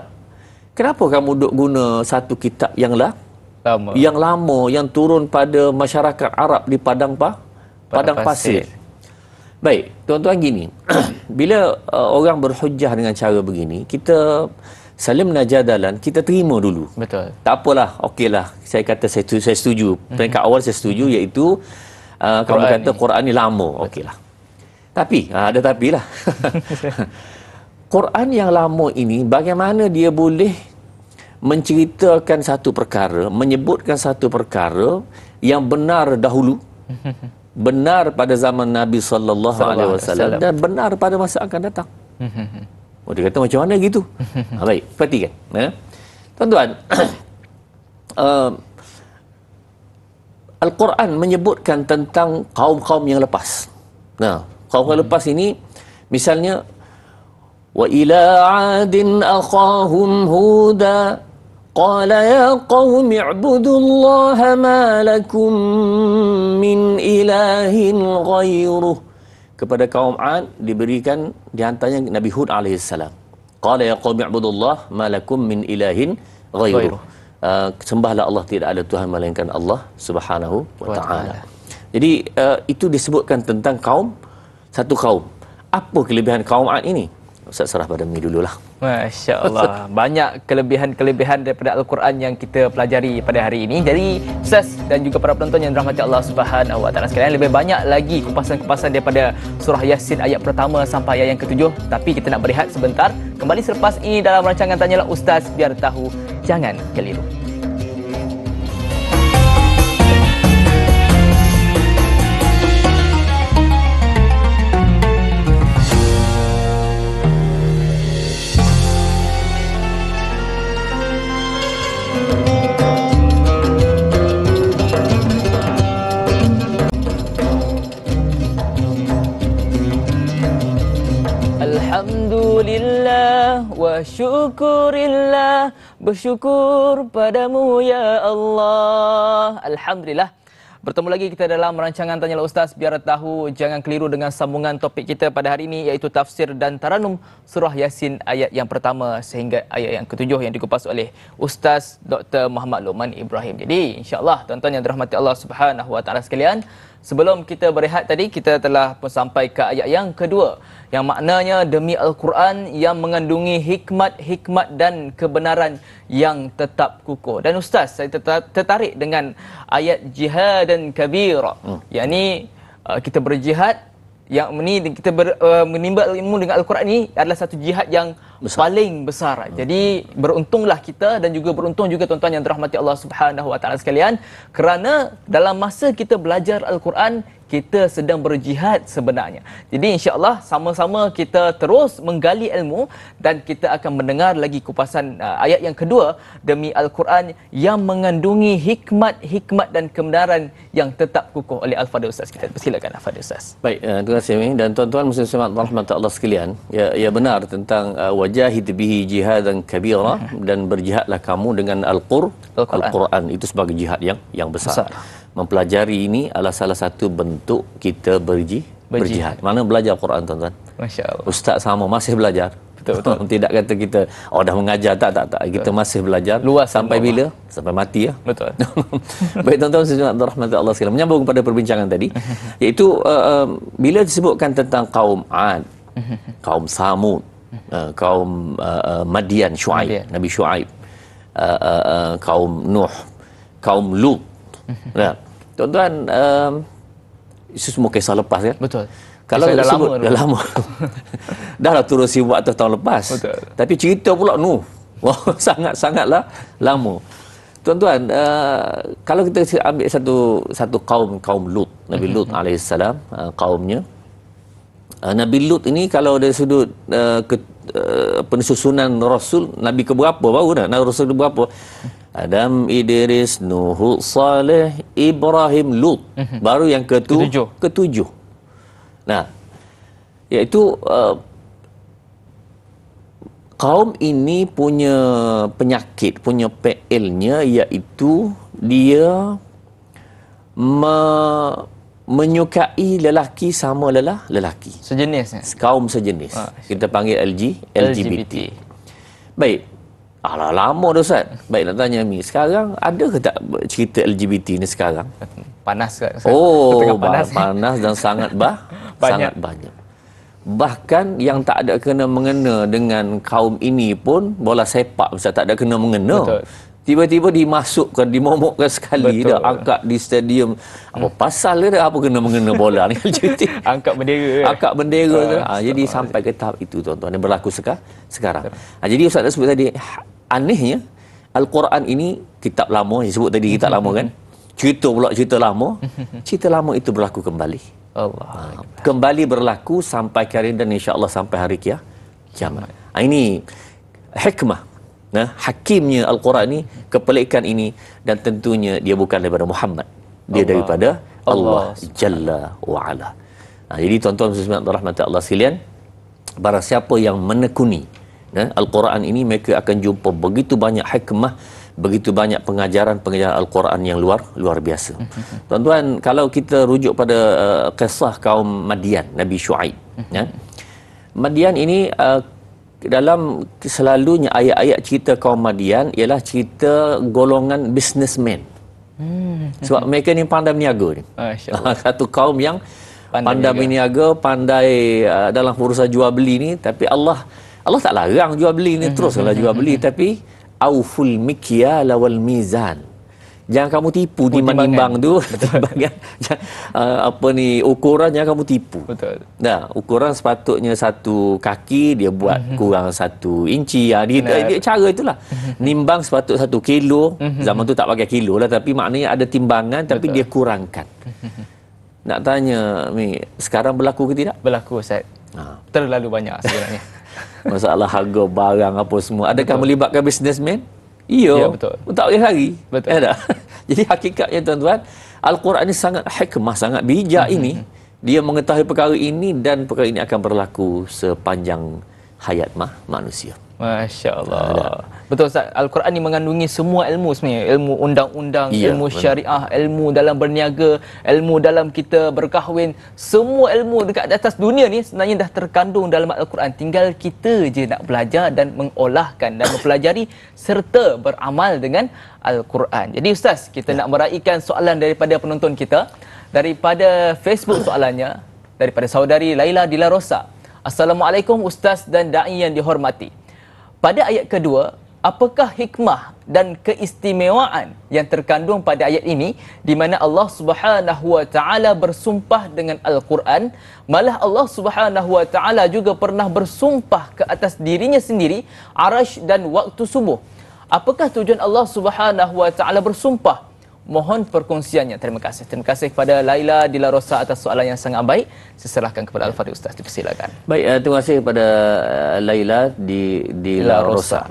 Kenapa kamu duk guna satu kitab yang lama yang turun pada masyarakat Arab di padang pasir? Baik, tuan-tuan, gini. Bila orang berhujah dengan cara begini, kita salim najadalan, kita terima dulu. Betul. Tak apalah, okeylah. Saya kata saya setuju. Peringkat awal saya setuju, iaitu kamu kata Quran ni lama. Okeylah. Tapi, ada tapi lah. Quran yang lama ini, bagaimana dia boleh menceritakan satu perkara, menyebutkan satu perkara yang benar dahulu, benar pada zaman Nabi sallallahu alaihi wasallam dan benar pada masa akan datang. Dia kata macam mana gitu? Baik, perhatikan. Tuan-tuan, Al-Quran menyebutkan tentang kaum-kaum yang lepas. Kaum yang lepas ini misalnya wa ila 'adin akhahum huda qala ya qaumi ibudullaha ma lakum min ilahin ghairuh. Kepada kaum 'Ad diberikan di antaranya Nabi Hud alaihissalam. Qala ya qaumi ibudullaha ma lakum min ilahin ghairuh. Sembahlah Allah, tidak ada Tuhan melainkan Allah Subhanahu wa taala. Jadi itu disebutkan tentang satu kaum. Apa kelebihan kaum 'Ad ini? Ustaz serah pada Mi dululah. Masya Allah. Banyak kelebihan-kelebihan daripada Al-Quran yang kita pelajari pada hari ini. Jadi Ustaz dan juga para penonton yang dirahmati Allah Subhanahu wa taala sekalian, lebih banyak lagi kupasan-kupasan daripada surah Yasin ayat pertama sampai ayat yang ke-7. Tapi kita nak berehat sebentar. Kembali selepas ini dalam rancangan Tanyalah Ustaz, biar tahu jangan keliru. Alhamdulillah wa syukurillah, bersyukur padamu ya Allah. Alhamdulillah. Bertemu lagi kita dalam rancangan Tanyalah Ustaz, biar tahu jangan keliru dengan sambungan topik kita pada hari ini, iaitu tafsir dan taranum surah Yasin ayat yang pertama sehingga ayat yang ke-7 yang dikupas oleh Ustaz Dr. Muhammad Luqman Ibrahim. Jadi insya-Allah tuan-tuan yang dirahmati Allah Subhanahu wa taala sekalian, sebelum kita berehat tadi, kita telah pun sampai ke ayat yang kedua, yang maknanya demi Al-Quran yang mengandungi hikmat-hikmat dan kebenaran yang tetap kukuh. Dan Ustaz, saya tertarik dengan ayat jihadan kabira. Yakni kita berjihad, yang ini kita menimba ilmu dengan Al-Quran ini adalah satu jihad yang paling besar. Jadi beruntunglah kita dan juga beruntung juga tuan-tuan yang dirahmati Allah Subhanahu Wa Taala sekalian, kerana dalam masa kita belajar Al-Quran, kita sedang berjihad sebenarnya. Jadi insya-Allah sama-sama kita terus menggali ilmu dan kita akan mendengar lagi kupasan ayat yang kedua, demi Al-Quran yang mengandungi hikmat-hikmat dan kebenaran yang tetap kukuh, oleh Al-Fadhil Ustaz kita. Silakan Al-Fadhil Ustaz. Baik, terima kasih Amin. Dan tuan-tuan muslim rahmat Allah sekalian, ya benar tentang wajahid bihi jihadan kabira, dan berjihadlah kamu dengan Al-Quran. Itu sebagai jihad yang besar. Mempelajari ini adalah salah satu bentuk kita berjihad. Mana belajar Quran tuan-tuan? Masya-Allah. Ustaz sama masih belajar. Betul. Tidak kata kita dah mengajar, tak. Kita masih belajar. Luas sampai bila? Sampai mati ya. Betul. Baik tuan-tuan sekalian, rahmat Allah sekalian. Menyambung kepada perbincangan tadi, iaitu bila disebutkan tentang kaum Ad, kaum Samud, kaum Madian, Syuaib, Nabi Syuaib, kaum Nuh, kaum Lut. Nah, tuan-tuan, itu semua kisah lepas kan? Betul. Kalau dah lama. Dah lah turun sibuk atas tahun lepas. Betul. Tapi cerita pula Nuh. Wah, sangatlah lama. Tuan-tuan, kalau kita ambil satu kaum Lut, Nabi Lut alaihissalam, kaumnya. Nabi Lut ini kalau dari sudut pensusunan Rasul, Nabi keberapa baru dah? Rasul keberapa? Adam, Idris, Nuh, Saleh, Ibrahim, Lut. Baru yang ketujuh. Nah, iaitu kaum ini punya penyakit, punya PL-nya, iaitu dia menyukai lelaki sama lelaki. Sejenis. Kaum sejenis. Kita panggil LGBT. Baik. Alah, lama dah Ustaz. Baik, nak tanya Mi, sekarang ada ke tak cerita LGBT ni sekarang? Panas ke? Panas dan sangat sangat banyak. Bahkan yang tak ada kena-mengena dengan kaum ini pun, bola sepak Ustaz, tak ada kena-mengena. Betul. Tiba-tiba dimasukkan, dimomokkan sekali. Dah angkat di stadium. Apa pasal dia? Apa kena-mengena bola ni? Angkat bendera. Jadi sampai ke tahap itu tuan-tuan, yang berlaku sekarang. Jadi Ustaz dah sebut tadi, anehnya Al-Quran ini kitab lama, yang sebut tadi kitab lama kan, cerita lama. Cerita lama itu berlaku kembali. Allah. Kembali berlaku sampai hari ini, dan insya-Allah sampai hari kiamat. Ini hikmah, hakimnya Al-Quran ini, kepelikan ini, dan tentunya dia bukan daripada Muhammad, dia daripada Allah Jalla wa'ala. Jadi tuan-tuan rahmat Allah sekalian, barang siapa yang menekuni Al-Quran ini, mereka akan jumpa begitu banyak hikmah, begitu banyak pengajaran Al-Quran yang luar biasa. Tuan-tuan, kalau kita rujuk pada kisah kaum Madian, Nabi Syuaib, Madian ini dalam selalunya ayat-ayat cerita kaum Madian ialah cerita golongan businessman. Sebab mereka ni pandai berniaga ni. Satu kaum yang pandai berniaga, pandai dalam urusan jual beli ni. Tapi Allah tak larang jual beli ni, teruslah jual beli, tapi auful mikyala wal mizan. Jangan kamu tipu timbang tu. Ukuran jangan kamu tipu. Betul. Nah, ukuran sepatutnya 1 kaki, dia buat kurang 1 inci. Dia cara itulah. Nimbang sepatutnya 1 kilo. Zaman tu tak pakai kilo lah, tapi maknanya ada timbangan. Tapi dia kurangkan. Nak tanya Mi, sekarang berlaku ke tidak? Berlaku Ustaz. Terlalu banyak sebenarnya. Masalah harga barang apa semua. Adakah melibatkan businessman? Ya, betul. Tak boleh lari. Betul. Jadi hakikatnya tuan-tuan, Al-Quran ini sangat hikmah, sangat bijak ini. Dia mengetahui perkara ini, dan perkara ini akan berlaku sepanjang hayat manusia. Masya-Allah. Betul Ustaz, Al-Quran ni mengandungi semua ilmu sebenarnya, ilmu undang-undang, ilmu syariah, ilmu dalam berniaga, ilmu dalam kita berkahwin, semua ilmu dekat atas dunia ni sebenarnya dah terkandung dalam Al-Quran. Tinggal kita je nak belajar dan mengolahkan dan mempelajari serta beramal dengan Al-Quran. Jadi Ustaz, kita nak meraihkan soalan daripada penonton kita. Daripada Facebook soalannya, daripada saudari Laila Dilarosa. Assalamualaikum Ustaz dan Da'i yang dihormati. Pada ayat kedua, apakah hikmah dan keistimewaan yang terkandung pada ayat ini di mana Allah Subhanahu wa taala bersumpah dengan Al-Quran, malah Allah Subhanahu wa taala juga pernah bersumpah ke atas dirinya sendiri, Arasy dan waktu subuh. Apakah tujuan Allah Subhanahu wa taala bersumpah? Mohon perkongsiannya. Terima kasih. Terima kasih kepada Laila Dilarosa atas soalan yang sangat baik. Saya serahkan kepada Al-Fadhil Ustaz. Dipersilakan. Baik, terima kasih kepada Laila Dilarosa.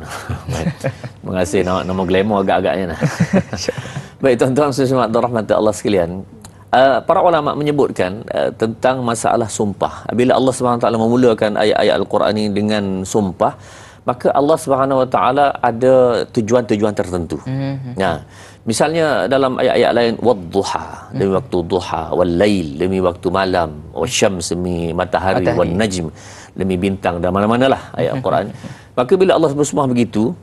Terima kasih, nama glamour agak-agaknya. Baik, tuan-tuan sesama rahmat Allah sekalian. Para ulama menyebutkan tentang masalah sumpah. Bila Allah SWT memulakan ayat-ayat Al-Quran ini dengan sumpah, maka Allah SWT ada tujuan-tujuan tertentu. Nah, misalnya dalam ayat-ayat lain, wadduha, demi waktu duha, wal-lail, demi waktu malam, wasyams, demi matahari, wan-najm, demi bintang, dan mana-mana lah ayat Al-Quran. Maka bila Allah bersumpah begitu,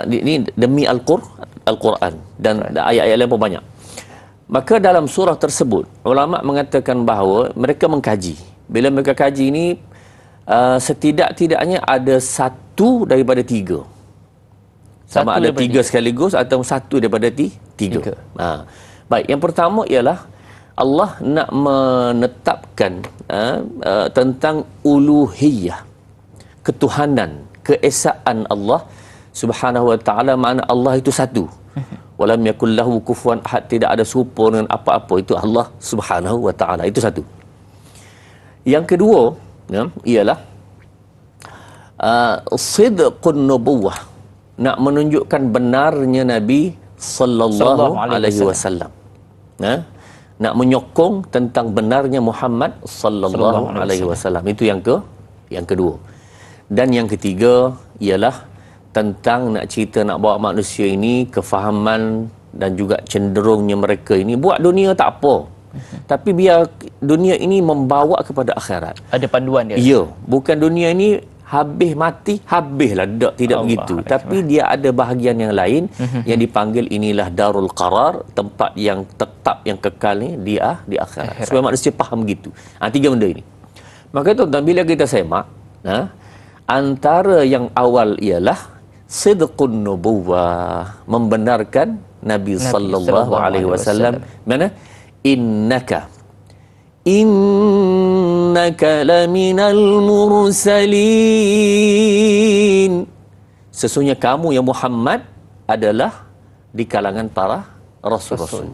ini demi Al-Quran, dan ayat-ayat lain pun banyak. Maka dalam surah tersebut, ulama mengatakan bahawa mereka mengkaji. Bila mereka kaji ini, setidak-tidaknya ada satu daripada tiga. Sama ada tiga sekaligus atau satu daripada tiga. Baik, yang pertama ialah Allah nak menetapkan tentang uluhiyah, ketuhanan, keesaan Allah Subhanahu wa taala, makna Allah itu satu. Walam yakul lahu kufuwan ahad, tidak ada serupa dengan apa-apa, itu Allah Subhanahu wa taala, itu satu. Yang kedua ialah sidqun nubuwah, nak menunjukkan benarnya Nabi sallallahu alaihi wasallam. Nak menyokong tentang benarnya Muhammad sallallahu alaihi wasallam. Itu yang kedua. Dan yang ketiga ialah tentang nak cerita, nak bawa manusia ini kefahaman dan juga cenderungnya mereka ini buat dunia tak apa. Tapi biar dunia ini membawa kepada akhirat. Ada panduan dia. Ya, bukan dunia ini habis mati, habislah. Tidak begitu. Tapi dia ada bahagian yang lain yang dipanggil inilah darul qarar, tempat yang tetap, yang kekal ni di akhirat. Supaya manusia faham begitu. Tiga benda ini. Maka tuan-tuan, bila kita semak, antara yang awal ialah sidqun nubuwah, membenarkan Nabi sallallahu alaihi wasallam. Mana? Innaka laminal mursalin, sesungguhnya kamu yang Muhammad adalah di kalangan para rasul-rasul.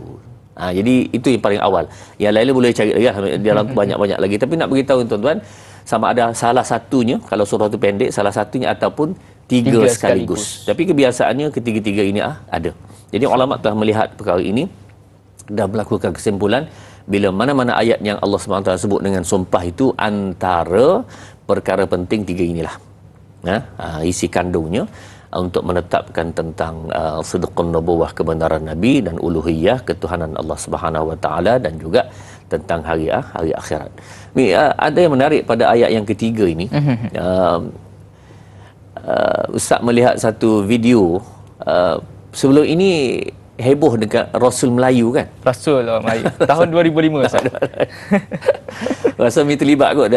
Jadi itu yang paling awal. Yang lain boleh cari lagi dalam banyak-banyak lagi, tapi nak beritahu tuan-tuan, sama ada salah satunya, kalau surah itu pendek, salah satunya ataupun tiga sekaligus. Tapi kebiasaannya ketiga-tiga ini ada. Jadi ulama telah melihat perkara ini dan melakukan kesimpulan bila mana-mana ayat yang Allah SWT sebut dengan sumpah itu, antara perkara penting tiga inilah. Isi kandungnya untuk menetapkan tentang sidqun nubuwah, kebenaran Nabi, dan uluhiyah, ketuhanan Allah Subhanahu wa taala, dan juga tentang hari akhirat. Ada yang menarik pada ayat yang ketiga ini. Ustaz melihat satu video sebelum ini heboh dekat Rasul Melayu kan? Rasul Melayu. Tahun 2005 Ustaz. Rasa mi terlibat kot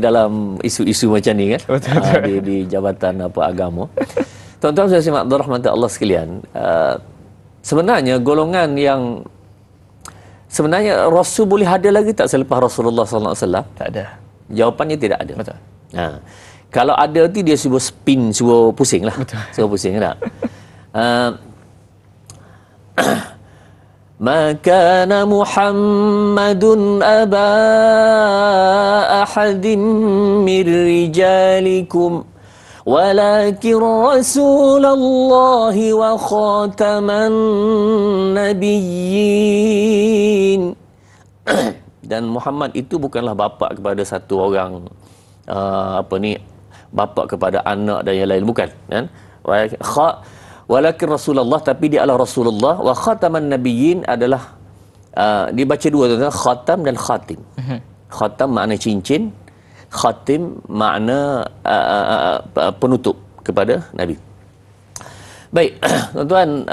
dalam isu-isu macam ni kan? Betul. Di jabatan agama. Tuan-tuan saya simak rahmat Allah sekalian. Sebenarnya golongan yang sebenarnya Rasul boleh ada lagi tak selepas Rasulullah sallallahu alaihi wasallam? Tak ada. Jawapannya tidak ada. Betul. Kalau ada tu dia suruh spin, suruh pusing lah. Betul. Suruh pusing tak? Ma kana Muhammadun aba ahadin min rijalikum walakin Rasulullah wa khataman nabiyyin. Dan Muhammad itu bukanlah bapa kepada satu orang, bapa kepada anak dan yang lain, bukan kan? Walakin Rasulullah, tapi dia adalah Rasulullah, wa khataman nabiyyin adalah dibaca dua tuan, khatam dan khatim. Khatam makna cincin, khatim makna penutup kepada Nabi. Baik, tuan-tuan,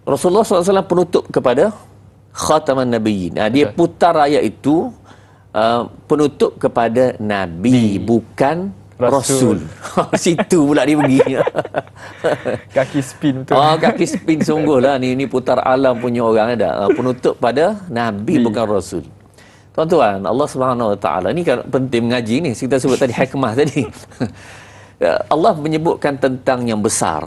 Rasulullah SAW penutup kepada khataman nabiyyin. Dia putar ayat itu penutup kepada nabi, bukan Rasul. Situ pula dia pergi. Kaki spin betul. Kaki spin sungguh lah. Ni putar alam punya orang ada. Penutup pada nabi, bukan Rasul. Tuan-tuan, Allah Subhanahu Wa Taala ni kan penting mengaji ni. Kita sebut tadi hikmah tadi. Allah menyebutkan tentang yang besar.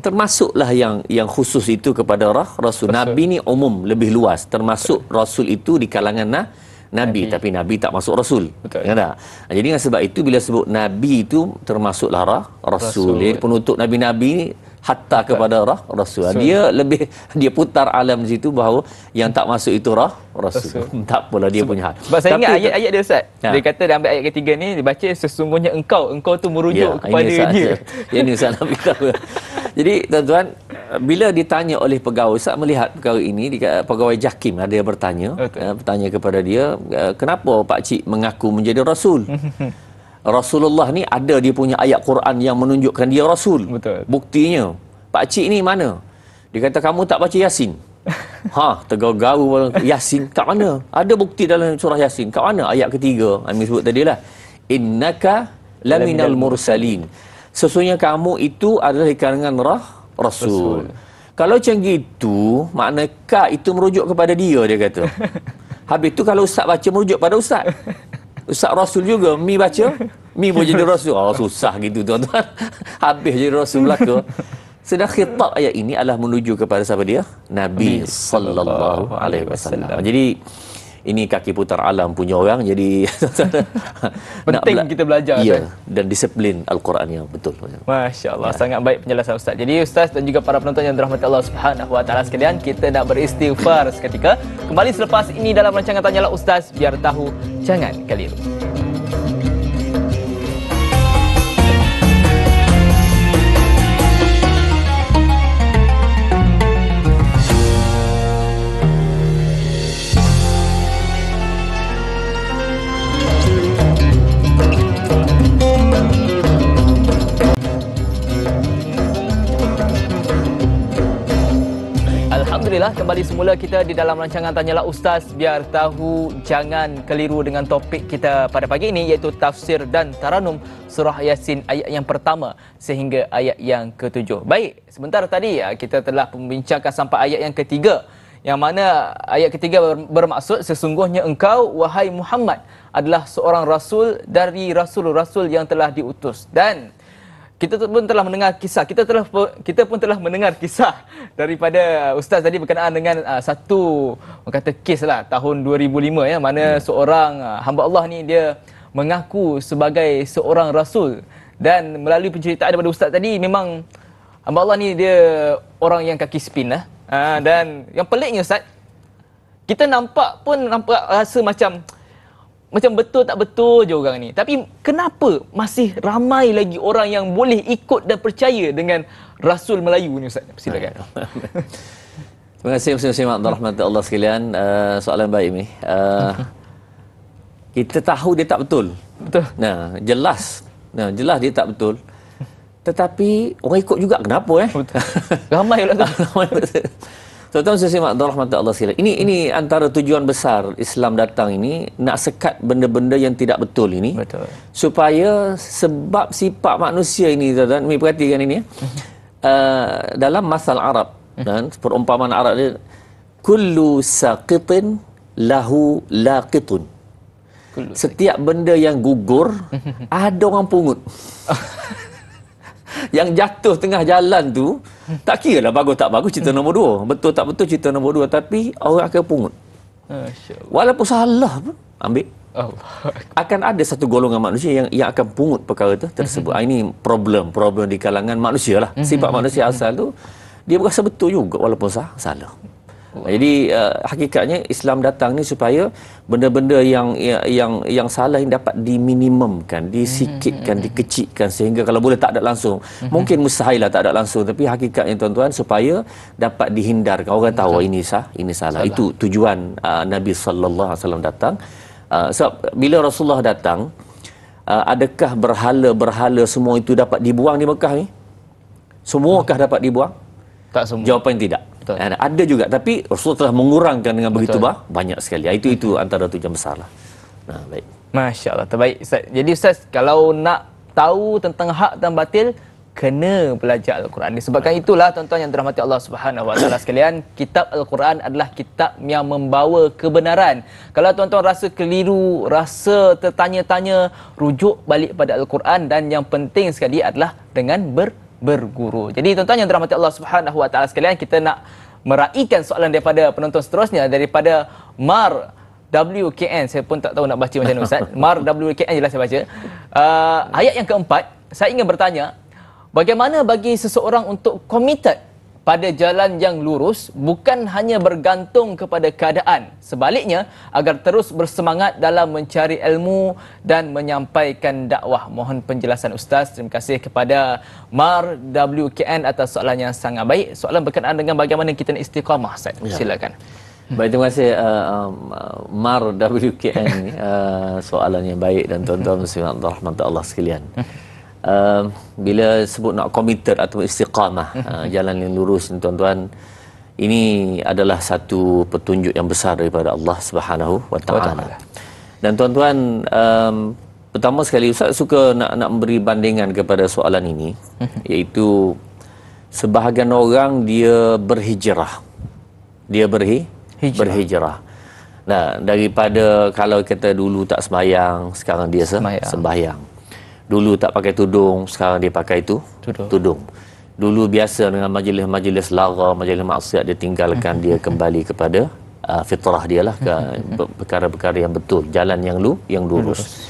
Termasuklah yang khusus itu kepada Rasul. Nabi ni umum, lebih luas. Termasuk Rasul itu di kalangan Nabi, tapi Nabi tak masuk Rasul. Betul. Ya tak? Jadi dengan sebab itu bila sebut Nabi itu termasuklah Rasul. Jadi penutup Nabi-Nabi ni hatta kepada Rasul. Dia putar alam di situ bahawa yang tak masuk itu Rasul. Tak apalah dia punya hal. Sebab saya ingat ayat-ayat dia Ustaz. Dia kata dalam ayat ketiga ni dia baca sesungguhnya engkau tu merujuk kepada dia. Ini Ustaz nak beritahu. Jadi tuan-tuan, bila ditanya oleh pegawai, Ustaz melihat perkara ini, pegawai JAKIM ada yang bertanya kepada dia, kenapa pak cik mengaku menjadi Rasul? Rasulullah ni ada dia punya ayat Quran yang menunjukkan dia Rasul. Betul. Buktinya, pak cik ni mana? Dia kata kamu tak baca Yasin. Tergau-gau Yasin kat mana? Ada bukti dalam surah Yasin. Kat mana? Ayat ketiga. Kami sebut tadi lah. Innaka laminal mursalin. Sesungguhnya kamu itu adalah di kalangan Rasul. Kalau macam gitu, makna ka itu merujuk kepada dia kata. Habis tu kalau ustaz baca merujuk pada ustaz. Ustaz Rasul juga, mi baca, mi pun jadi Rasul. Susah gitu tuan-tuan. Habis jadi Rasul belaka. Sedang khitab ayat ini adalah menuju kepada siapa dia? Nabi sallallahu alaihi wasallam. Jadi ini kaki putar alam punya orang, jadi penting kita belajar dan disiplin Al-Quran yang betul. Masya-Allah, sangat baik penjelasan Ustaz. Jadi Ustaz dan juga para penonton yang dirahmati Allah Subhanahu Wa Taala sekalian, kita nak beristighfar seketika. Kembali selepas ini dalam rancangan Tanyalah Ustaz, biar tahu jangan keliru. Alhamdulillah, kembali semula kita di dalam rancangan Tanyalah Ustaz, biar tahu jangan keliru dengan topik kita pada pagi ini, iaitu tafsir dan taranum surah Yasin ayat yang pertama sehingga ayat yang ketujuh. Baik, sebentar tadi kita telah membincangkan sampai ayat yang ketiga, yang mana ayat ketiga bermaksud sesungguhnya engkau wahai Muhammad adalah seorang rasul dari rasul-rasul yang telah diutus. Dan kita pun telah mendengar kisah, kita pun telah mendengar kisah daripada ustaz tadi berkenaan dengan satu kata kes lah tahun 2005 mana seorang hamba Allah ni dia mengaku sebagai seorang rasul, dan melalui penceritaan daripada ustaz tadi memang hamba Allah ni dia orang yang kaki spin lah. Dan yang peliknya ustaz, kita nampak rasa macam betul tak betul je orang ni. Tapi kenapa masih ramai lagi orang yang boleh ikut dan percaya dengan Rasul Melayu ni Ustaz? Silakan. Terima kasih Muslim Abdul Rahman Allah sekalian. Soalan baik ni. Kita tahu dia tak betul. Betul. Jelas dia tak betul. Tetapi orang ikut juga, kenapa Betul. Ramai pula tu. Tuan-tuan Muslim Abdul Rahman Allah sekalian. Ini antara tujuan besar Islam datang ini, nak sekat benda-benda yang tidak betul ini. Betul. Supaya sebab sifat manusia ini, tuan-tuan, perhatikan ini. Dalam masal Arab dan perumpamaan Arab dia, kullu saqitin lahu laqitun. Setiap benda yang gugur ada orang pungut. Yang jatuh tengah jalan tu, tak kira lah bagus tak bagus, cerita nombor dua, betul tak betul, cerita nombor dua, tapi orang akan pungut. Walaupun salah pun ambil. Akan ada satu golongan manusia yang akan pungut perkara tersebut. Ini problem di kalangan manusia lah. Sifat manusia asal tu, dia berasa betul juga walaupun salah. Jadi hakikatnya Islam datang ni supaya benda-benda yang salah ini dapat diminimumkan, disikitkan, dikecilkan, sehingga kalau boleh tak ada langsung. Mungkin mustahil lah tak ada langsung, tapi hakikatnya tuan-tuan supaya dapat dihindarkan. Orang tahu ini salah. Itu tujuan Nabi sallallahu alaihi wasallam datang. Sebab bila Rasulullah datang, adakah berhala semua itu dapat dibuang di Mekah ni? Semuakah dapat dibuang? Tak semua. Jawapan tidak. Betul. Ada juga, tapi Rasulullah telah mengurangkan dengan begitu banyak sekali. Itu antara tujuan besar lah. Baik. Masya Allah, terbaik Ustaz. Jadi Ustaz, kalau nak tahu tentang hak dan batil, kena belajar Al-Quran. Disebabkan itulah tuan-tuan yang dirahmati Allah Subhanahu Wa Taala sekalian, kitab Al-Quran adalah kitab yang membawa kebenaran. Kalau tuan-tuan rasa keliru, rasa tertanya-tanya, rujuk balik pada Al-Quran, dan yang penting sekali adalah dengan berguru. Jadi tuan-tuan yang dirahmati Allah Subhanahu Wa Taala sekalian, kita nak meraihkan soalan daripada penonton seterusnya, daripada Mar WKN. Saya pun tak tahu nak baca macam mana Ustaz. Mar WKN jelas saya baca. Ayat yang keempat, saya ingin bertanya, bagaimana bagi seseorang untuk committed pada jalan yang lurus, bukan hanya bergantung kepada keadaan, sebaliknya agar terus bersemangat dalam mencari ilmu dan menyampaikan dakwah. Mohon penjelasan Ustaz. Terima kasih kepada Mar WKN atas soalan yang sangat baik. Soalan berkenaan dengan bagaimana kita nak istiqamah, Ustaz. Silakan. Baik, terima kasih Mar WKN ni, soalan yang baik, dan tuan-tuan muslimin rahmat Allah sekalian. Bila sebut nak committed atau istiqamah, jalan yang lurus ni tuan-tuan, ini adalah satu petunjuk yang besar daripada Allah Subhanahu Wa Taala. Dan tuan-tuan, pertama sekali Ustaz suka nak memberi bandingan kepada soalan ini, iaitu sebahagian orang dia berhijrah. Berhijrah. Nah, daripada kalau kita dulu tak sembahyang, sekarang dia sembahyang. Dulu tak pakai tudung, sekarang dia pakai tudung. Dulu biasa dengan majlis-majlis lara, majlis maksiat, dia tinggalkan, dia kembali kepada fitrah dia lah, ke perkara-perkara yang betul, jalan yang lurus.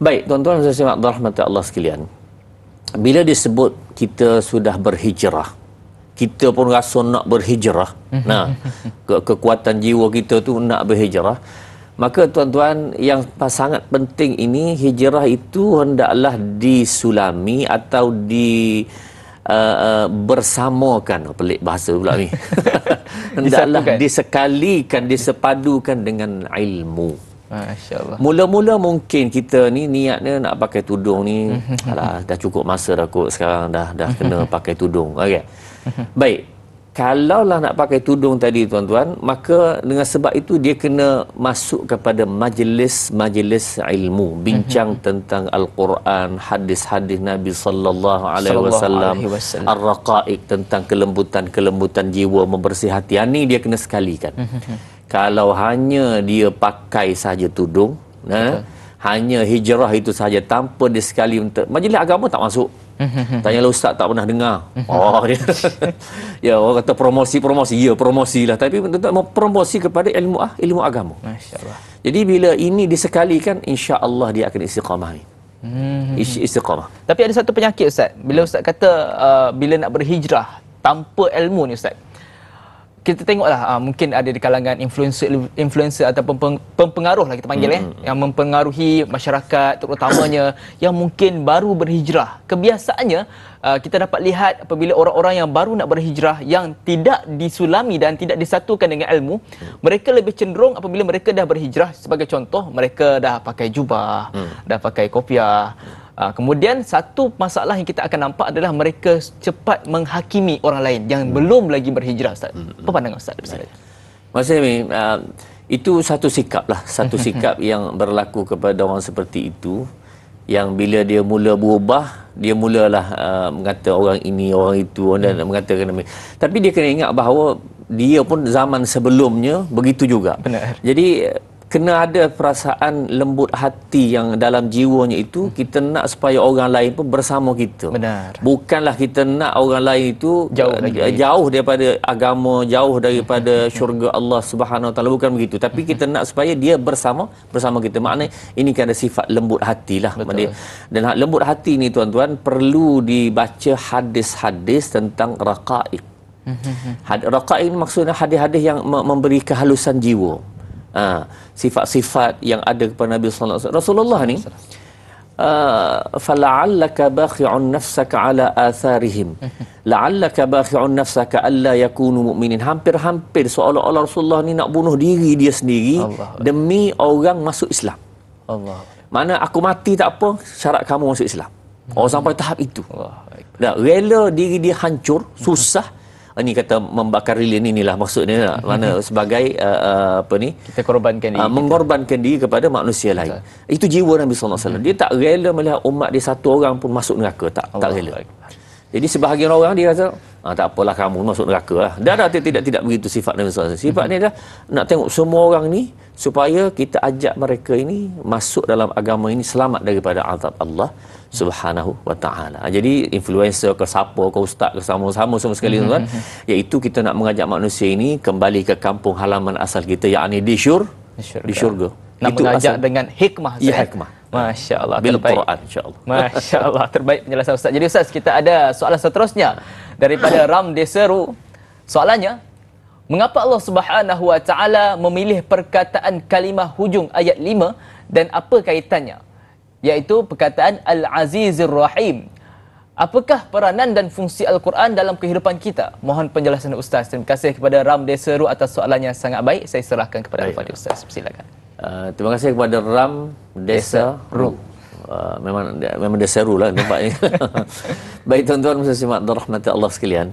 Baik, tuan-tuan dan sahabat rahmat Allah sekalian, bila disebut kita sudah berhijrah, kita pun rasa nak berhijrah. Kekuatan jiwa kita tu nak berhijrah. Maka tuan-tuan, yang sangat penting ini, hijrah itu hendaklah disulami atau bersamakan. Pelik bahasa pula ni. Hendaklah disekalikan, disepadukan dengan ilmu. Masya Allah. Mula-mula mungkin kita ni niatnya nak pakai tudung ni, alah, dah cukup masa dah kot, sekarang dah kena pakai tudung. Okey. Baik, kalaulah nak pakai tudung tadi tuan-tuan, maka dengan sebab itu dia kena masuk kepada majlis-majlis ilmu, bincang tentang Al-Quran, hadis-hadis Nabi sallallahu alaihi wasallam, ar-raqaiq, tentang kelembutan jiwa, membersih hati. Ini dia kena sekalikan. Kalau hanya dia pakai saja tudung, hanya hijrah itu saja tanpa dia sekali untuk majlis agama, tak masuk. Tanyalah ustaz, tak pernah dengar. Ya, orang kata promosi, ya promosi lah, tapi untuk promosi kepada ilmu agama. Masya-Allah. Jadi bila ini disekalikan, insya-Allah dia akan istiqamah ni. Istiqamah. Tapi ada satu penyakit Ustaz. Bila Ustaz kata bila nak berhijrah tanpa ilmu ni Ustaz, kita tengoklah mungkin ada di kalangan influencer ataupun pempengaruh lah kita panggil yang mempengaruhi masyarakat terutamanya yang mungkin baru berhijrah. Kebiasaannya kita dapat lihat apabila orang-orang yang baru nak berhijrah yang tidak disulami dan tidak disatukan dengan ilmu, mereka lebih cenderung apabila mereka dah berhijrah, sebagai contoh mereka dah pakai jubah, dah pakai kopiah. Kemudian satu masalah yang kita akan nampak adalah mereka cepat menghakimi orang lain yang belum lagi berhijrah. Ustaz, apa pandangan Ustaz? Maksudnya itu satu sikap lah, satu sikap yang berlaku kepada orang seperti itu, yang bila dia mula berubah, dia mulalah mengata orang ini, orang itu, dan mengatakan. Tapi dia kena ingat bahawa dia pun zaman sebelumnya begitu juga. Benar. Jadi kena ada perasaan lembut hati yang dalam jiwanya itu, kita nak supaya orang lain pun bersama kita. Benar. Bukanlah kita nak orang lain itu jauh daripada agama, jauh daripada syurga Allah Subhanahu Wa Taala, bukan begitu. Tapi kita nak supaya dia bersama kita. Maknanya ini kan ada sifat lembut hatilah. Dan lembut hati ni tuan-tuan perlu dibaca hadis-hadis tentang raqaiq. Raqaiq ini maksudnya hadis-hadis yang memberi kehalusan jiwa. Sifat-sifat yang ada kepada Nabi sallallahu alaihi wasallam. Rasulullah ni fala'allaka bakhi'un nafsaka ala atharihim la'allaka bakhi'un nafsaka alla yakunu mu'minin. Hampir-hampir seolah-olah Rasulullah ni nak bunuh diri dia sendiri demi orang masuk Islam. Mana aku mati tak apa, syarat kamu masuk Islam. Sampai tahap itu. Rela diri dia hancur, susah Ini kata membakar lilin inilah maksudnya mana sebagai kita korbankan diri mengorbankan diri kepada manusia lain. Itu jiwa Nabi sallallahu alaihi wasallam. Dia tak rela melihat umat dia satu orang pun masuk neraka, tak rela. Jadi sebahagian orang dia kata, tak apalah kamu masuk neraka lah. Dah tidak begitu sifat Nabi sallallahu alaihi wasallam. Sifat ni dah nak tengok semua orang ni supaya kita ajak mereka ini masuk dalam agama ini selamat daripada azab Allah Subhanahu wa taala. Jadi influencer ke siapa ke ustaz ke sama-sama semua sekali tuan, iaitu kita nak mengajak manusia ini kembali ke kampung halaman asal kita, yakni di syurga. Nak itu mengajak asal, dengan hikmah. Ya, hikmah. Masya-Allah, bil terbaik. Quran insya-Allah. Masya-Allah, terbaik penjelasan ustaz. Jadi ustaz, kita ada soalan seterusnya daripada Ram Deseru. Soalannya, mengapa Allah Subhanahu wa taala memilih perkataan kalimah hujung ayat 5 dan apa kaitannya? Iaitu perkataan Al-Azizir Rahim. Apakah peranan dan fungsi Al-Quran dalam kehidupan kita? Mohon penjelasan Ustaz. Terima kasih kepada Ram Deseru atas soalannya sangat baik. Saya serahkan kepada Al-Fadhil Ustaz. Silakan. Terima kasih kepada Ram Deseru. Memang Deseru lah nampaknya. Baik tuan-tuan dan simak dirahmati Allah sekalian.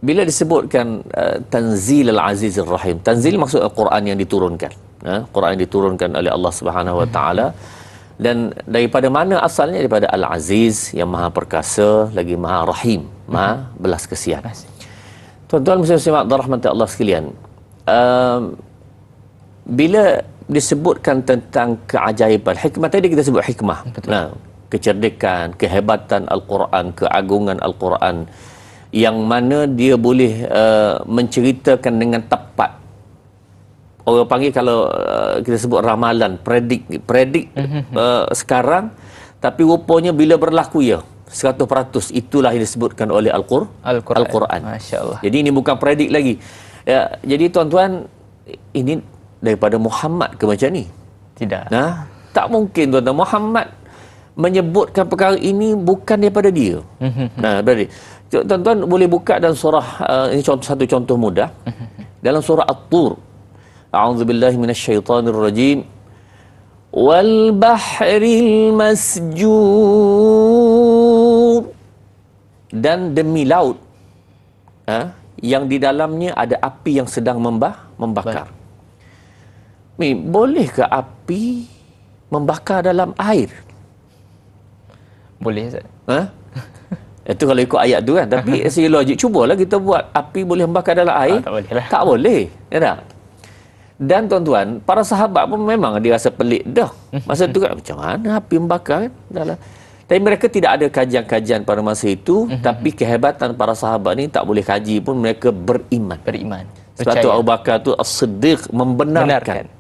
Bila disebutkan Tanzil Al-Azizir Rahim, Tanzil maksud Al-Quran yang diturunkan. Quran yang diturunkan oleh Allah Subhanahu wa taala, dan daripada mana asalnya? Daripada Al-Aziz yang Maha Perkasa lagi Maha Rahim, Maha belas kasihan. Tuan-tuan muslimat rahmat Allah sekalian, bila disebutkan tentang keajaiban hikmah, tadi kita sebut hikmah, kecerdikan, kehebatan Al-Quran, keagungan Al-Quran yang mana dia boleh menceritakan dengan tepat. Orang panggil kalau kita sebut ramalan, predik sekarang, tapi rupanya bila berlaku 100%, itulah yang disebutkan oleh Al-Quran. Masya-Allah. Jadi ini bukan predik lagi. Ya, jadi tuan-tuan, ini daripada Muhammad ke macam ni? Tidak. Tak mungkin tuan-tuan. Muhammad menyebutkan perkara ini bukan daripada dia. Berarti tuan-tuan boleh buka dalam surah, ini satu contoh mudah. Dalam surah At-Tur, A'udzubillahi minasyaitonirrajim. Wal bahril masjur, dan demi laut yang di dalamnya ada api yang sedang membakar. Bolehkah api membakar dalam air? Boleh, Ustaz. Itu kalau ikut ayat tu kan. Tapi segi logik, cubalah kita buat api boleh membakar dalam air. Tak boleh lah. Tak boleh. Ya tak? Dan tuan-tuan, para sahabat pun memang dia rasa pelik dah. Masa tu kan, macam mana api membakar kan? Tapi mereka tidak ada kajian-kajian pada masa itu. Tapi kehebatan para sahabat ni tak boleh kaji pun, mereka beriman. Sebab tu Abu Bakar tu As-Siddiq, membenarkan.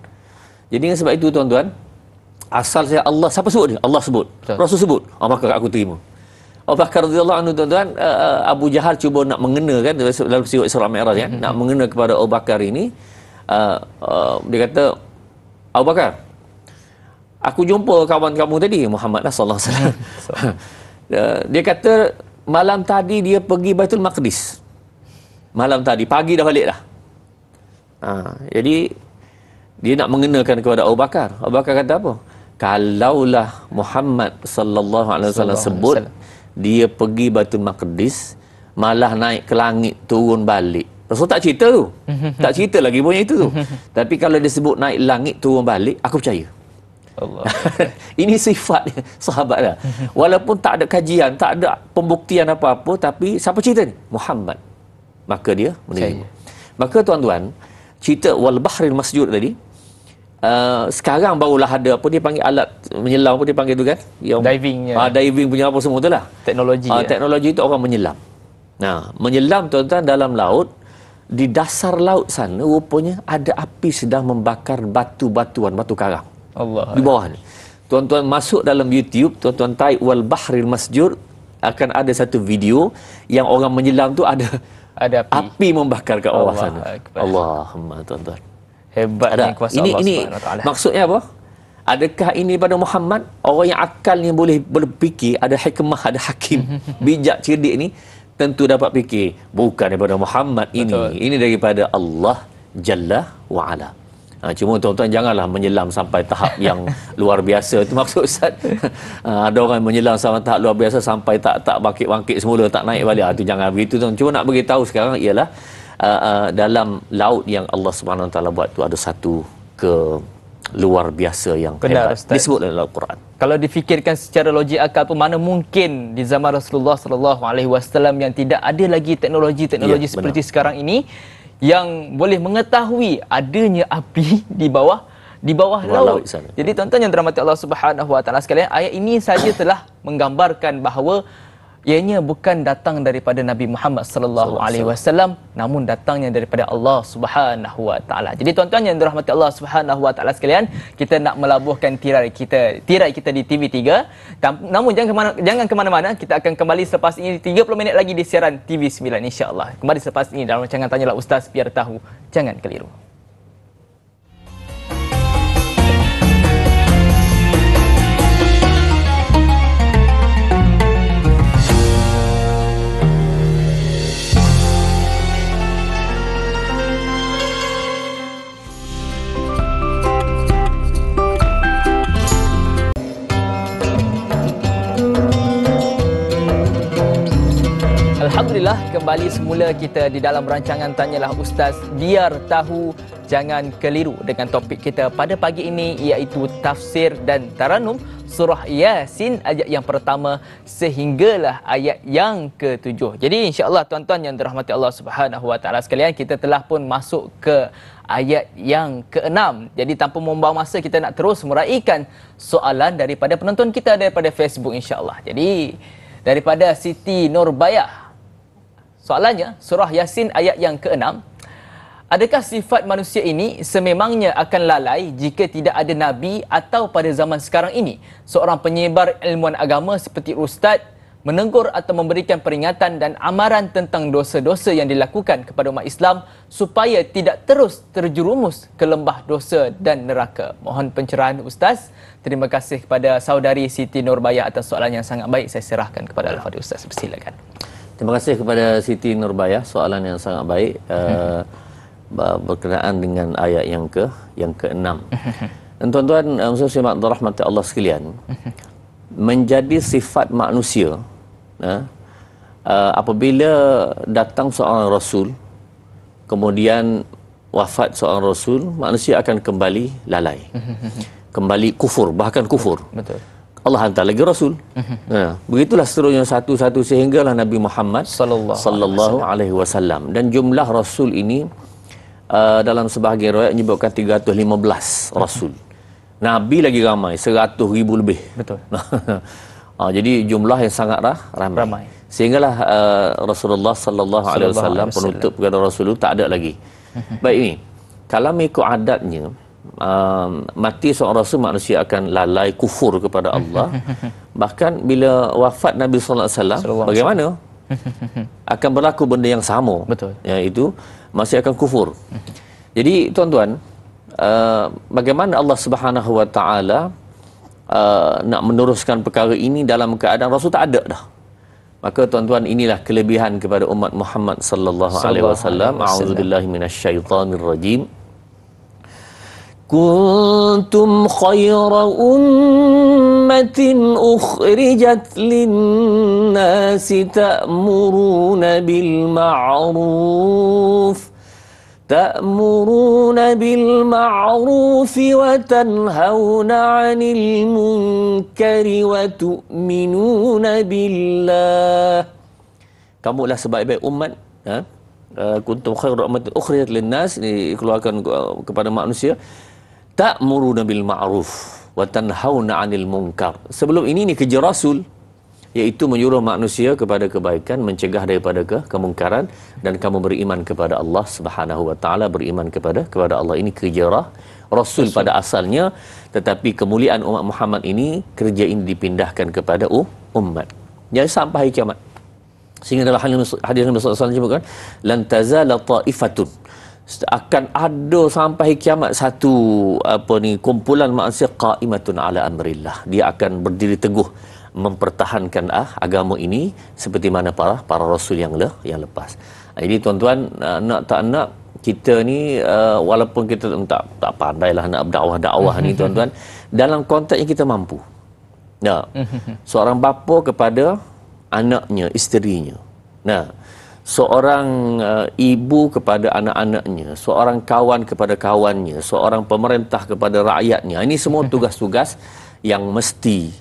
Jadi sebab itu tuan-tuan, asal saya Allah, siapa sebut dia? Allah sebut. Rasul sebut. Maka aku terima. Abu Bakar radhiyallahu anhu tuan-tuan, Abu Jahal cuba nak mengena kan dalam peristiwa Isra Mi'raj kan, nak mengena kepada Abu Bakar ini. Dia kata, Abu Bakar, aku jumpa kawan kamu tadi, Muhammad sallallahu alaihi wasallam. Dia kata malam tadi dia pergi Baitul Maqdis. Malam tadi, pagi dah balik dah. Jadi dia nak mengenakan kepada Abu Bakar. Abu Bakar kata apa? Kalaulah Muhammad sallallahu alaihi wasallam sebut dia pergi Baitul Maqdis, malah naik ke langit turun balik, Rasul tak cerita tu. Tak cerita lagi punya itu tu. Tapi kalau dia sebut naik langit turun balik, aku percaya. Allah. Ini sifat sahabat dah. Walaupun tak ada kajian, tak ada pembuktian apa-apa, tapi siapa cerita ni? Muhammad. Maka dia menerima. Maka tuan-tuan, cerita wal bahril masjur tadi, sekarang barulah ada apa dia panggil, alat menyelam apa dia panggil tu kan? Yang divingnya. Diving punya apa semua tu lah. Teknologi. Teknologi itu orang menyelam. Nah, menyelam tuan-tuan dalam laut, di dasar laut sana rupanya ada api sedang membakar batu-batuan, batu karang. Allah. Di bawah ni. Tuan-tuan masuk dalam YouTube, tuan-tuan type wal bahril masjur, akan ada satu video yang orang menyelam tu ada api membakar kat bawah sana. Allahumma, tuan-tuan. Hebatnya kuasa Allah Subhanahu Wa Taala. Maksudnya apa? Adakah ini pada Muhammad? Orang yang akalnya boleh berfikir, ada hikmah, ada hakim, bijak, cerdik ni, tentu dapat fikir bukan daripada Muhammad ini. Betul. Ini daripada Allah Jalla wa Ala. Cuma tuan-tuan janganlah menyelam sampai tahap yang luar biasa. Itu maksud Ustaz. Ada orang menyelam sampai tahap luar biasa sampai tak bangkit semula, tak naik balik. Itu jangan begitu tuan. Cuma nak beritahu sekarang ialah dalam laut yang Allah Subhanahu Wa Taala buat tu ada satu luar biasa yang benar, hebat. Disebut dalam Al-Quran. Kalau difikirkan secara logik akal pun, mana mungkin di zaman Rasulullah sallallahu alaihi wasallam yang tidak ada lagi teknologi seperti sekarang ini yang boleh mengetahui adanya api di bawah laut. Jadi tuan-tuan yang dirahmati Allah Subhanahu Wa Taala sekalian, ayat ini saja telah menggambarkan bahawa ianya bukan datang daripada Nabi Muhammad sallallahu alaihi wasallam, namun datangnya daripada Allah Subhanahu Wa Taala. Jadi tuan-tuan yang dirahmati Allah Subhanahu Wa Taala sekalian, kita nak melabuhkan tirai kita di TV3. Namun jangan ke mana-mana, kita akan kembali selepas ini 30 minit lagi di siaran TV9 insya-Allah. Kembali selepas ini dalam rancangan Tanyalah Ustaz, biar tahu, jangan keliru. Alhamdulillah, kembali semula kita di dalam rancangan Tanyalah Ustaz, biar tahu, jangan keliru, dengan topik kita pada pagi ini iaitu tafsir dan taranum surah Yasin ayat yang pertama sehinggalah ayat yang ke-7. Jadi insya-Allah tuan-tuan yang dirahmati Allah Subhanahu Wa Taala sekalian, kita telah pun masuk ke ayat yang ke-6. Jadi tanpa membuang masa, kita nak terus meraihkan soalan daripada penonton kita daripada Facebook insya-Allah. Jadi daripada Siti Nurbayah, soalannya, surah Yasin ayat yang ke-6. Adakah sifat manusia ini sememangnya akan lalai jika tidak ada Nabi, atau pada zaman sekarang ini seorang penyebar ilmuwan agama seperti Ustaz menegur atau memberikan peringatan dan amaran tentang dosa-dosa yang dilakukan kepada umat Islam supaya tidak terus terjerumus ke lembah dosa dan neraka? Mohon pencerahan Ustaz. Terima kasih kepada saudari Siti Nurbayah atas soalan yang sangat baik. Saya serahkan kepada Al-Fadhil Ustaz. Persilakan. Terima kasih kepada Siti Nurbayah, soalan yang sangat baik berkenaan dengan ayat yang ke-6. Dan tuan-tuan muslim rahmati Allah sekalian, menjadi sifat manusia apabila datang seorang rasul, kemudian wafat seorang rasul, manusia akan kembali lalai, kembali kufur, bahkan kufur. Betul. Allah hantar lagi Rasul. Begitulah seterusnya satu-satu sehinggalah Nabi Muhammad sallallahu alaihi wasallam. Dan jumlah Rasul ini dalam sebahagian riwayat menyebutkan 315 Rasul. Nabi lagi ramai, 100,000 lebih. Betul. Jadi jumlah yang sangat ramai. Sehinggalah Rasulullah sallallahu alaihi wasallam penutup kepada Rasul itu tak ada lagi. Baik, ini kalau mengikut adatnya, mati seorang rasul, manusia akan lalai kufur kepada Allah. Bahkan bila wafat Nabi sallallahu alaihi wasallam, bagaimana? Akan berlaku benda yang sama. Betul. Iaitu masih akan kufur. Jadi tuan-tuan, bagaimana Allah Subhanahu Wa Taala nak meneruskan perkara ini dalam keadaan rasul tak ada dah? Maka tuan-tuan, inilah kelebihan kepada umat Muhammad sallallahu alaihi wasallam. A'udzubillahi minasyaitonir rajim. Kuntum khayra ummatin ukhrijat linnasi ta'muruna bil ma'ruf wa tanhauna 'anil munkari wa tu'minuna billah. Kamulah sebaik-baik umat, kuntum khayra ummatin ukhrijat linnas, dikeluarkan kepada manusia, ta'muruna bil ma'ruf wa tanhauna 'anil munkar. Sebelum ini kerja Rasul, iaitu menyuruh manusia kepada kebaikan, mencegah daripada kemungkaran, dan kamu beriman kepada Allah Subhanahu Wa Taala, beriman kepada Allah. Ini kerja Rasul pada asalnya, tetapi kemuliaan umat Muhammad ini, kerja ini dipindahkan kepada umat. Jadi sampai kiamat. Sehingga dalam hadis Nabi sallallahu alaihi wasallam disebutkan, lan tazala ta'ifatun, akan ada sampai kiamat satu kumpulan manusia qaimatun ala amrillah. Dia akan berdiri teguh mempertahankan agama ini seperti mana para rasul yang lepas. Jadi tuan-tuan, nak tak nak, kita ni walaupun kita tak pandailah nak berdakwah ni tuan-tuan, dalam konteks yang kita mampu. Nah, seorang bapa kepada anaknya, isterinya. Nah, seorang ibu kepada anak-anaknya, seorang kawan kepada kawannya, seorang pemerintah kepada rakyatnya. Ini semua tugas-tugas yang mesti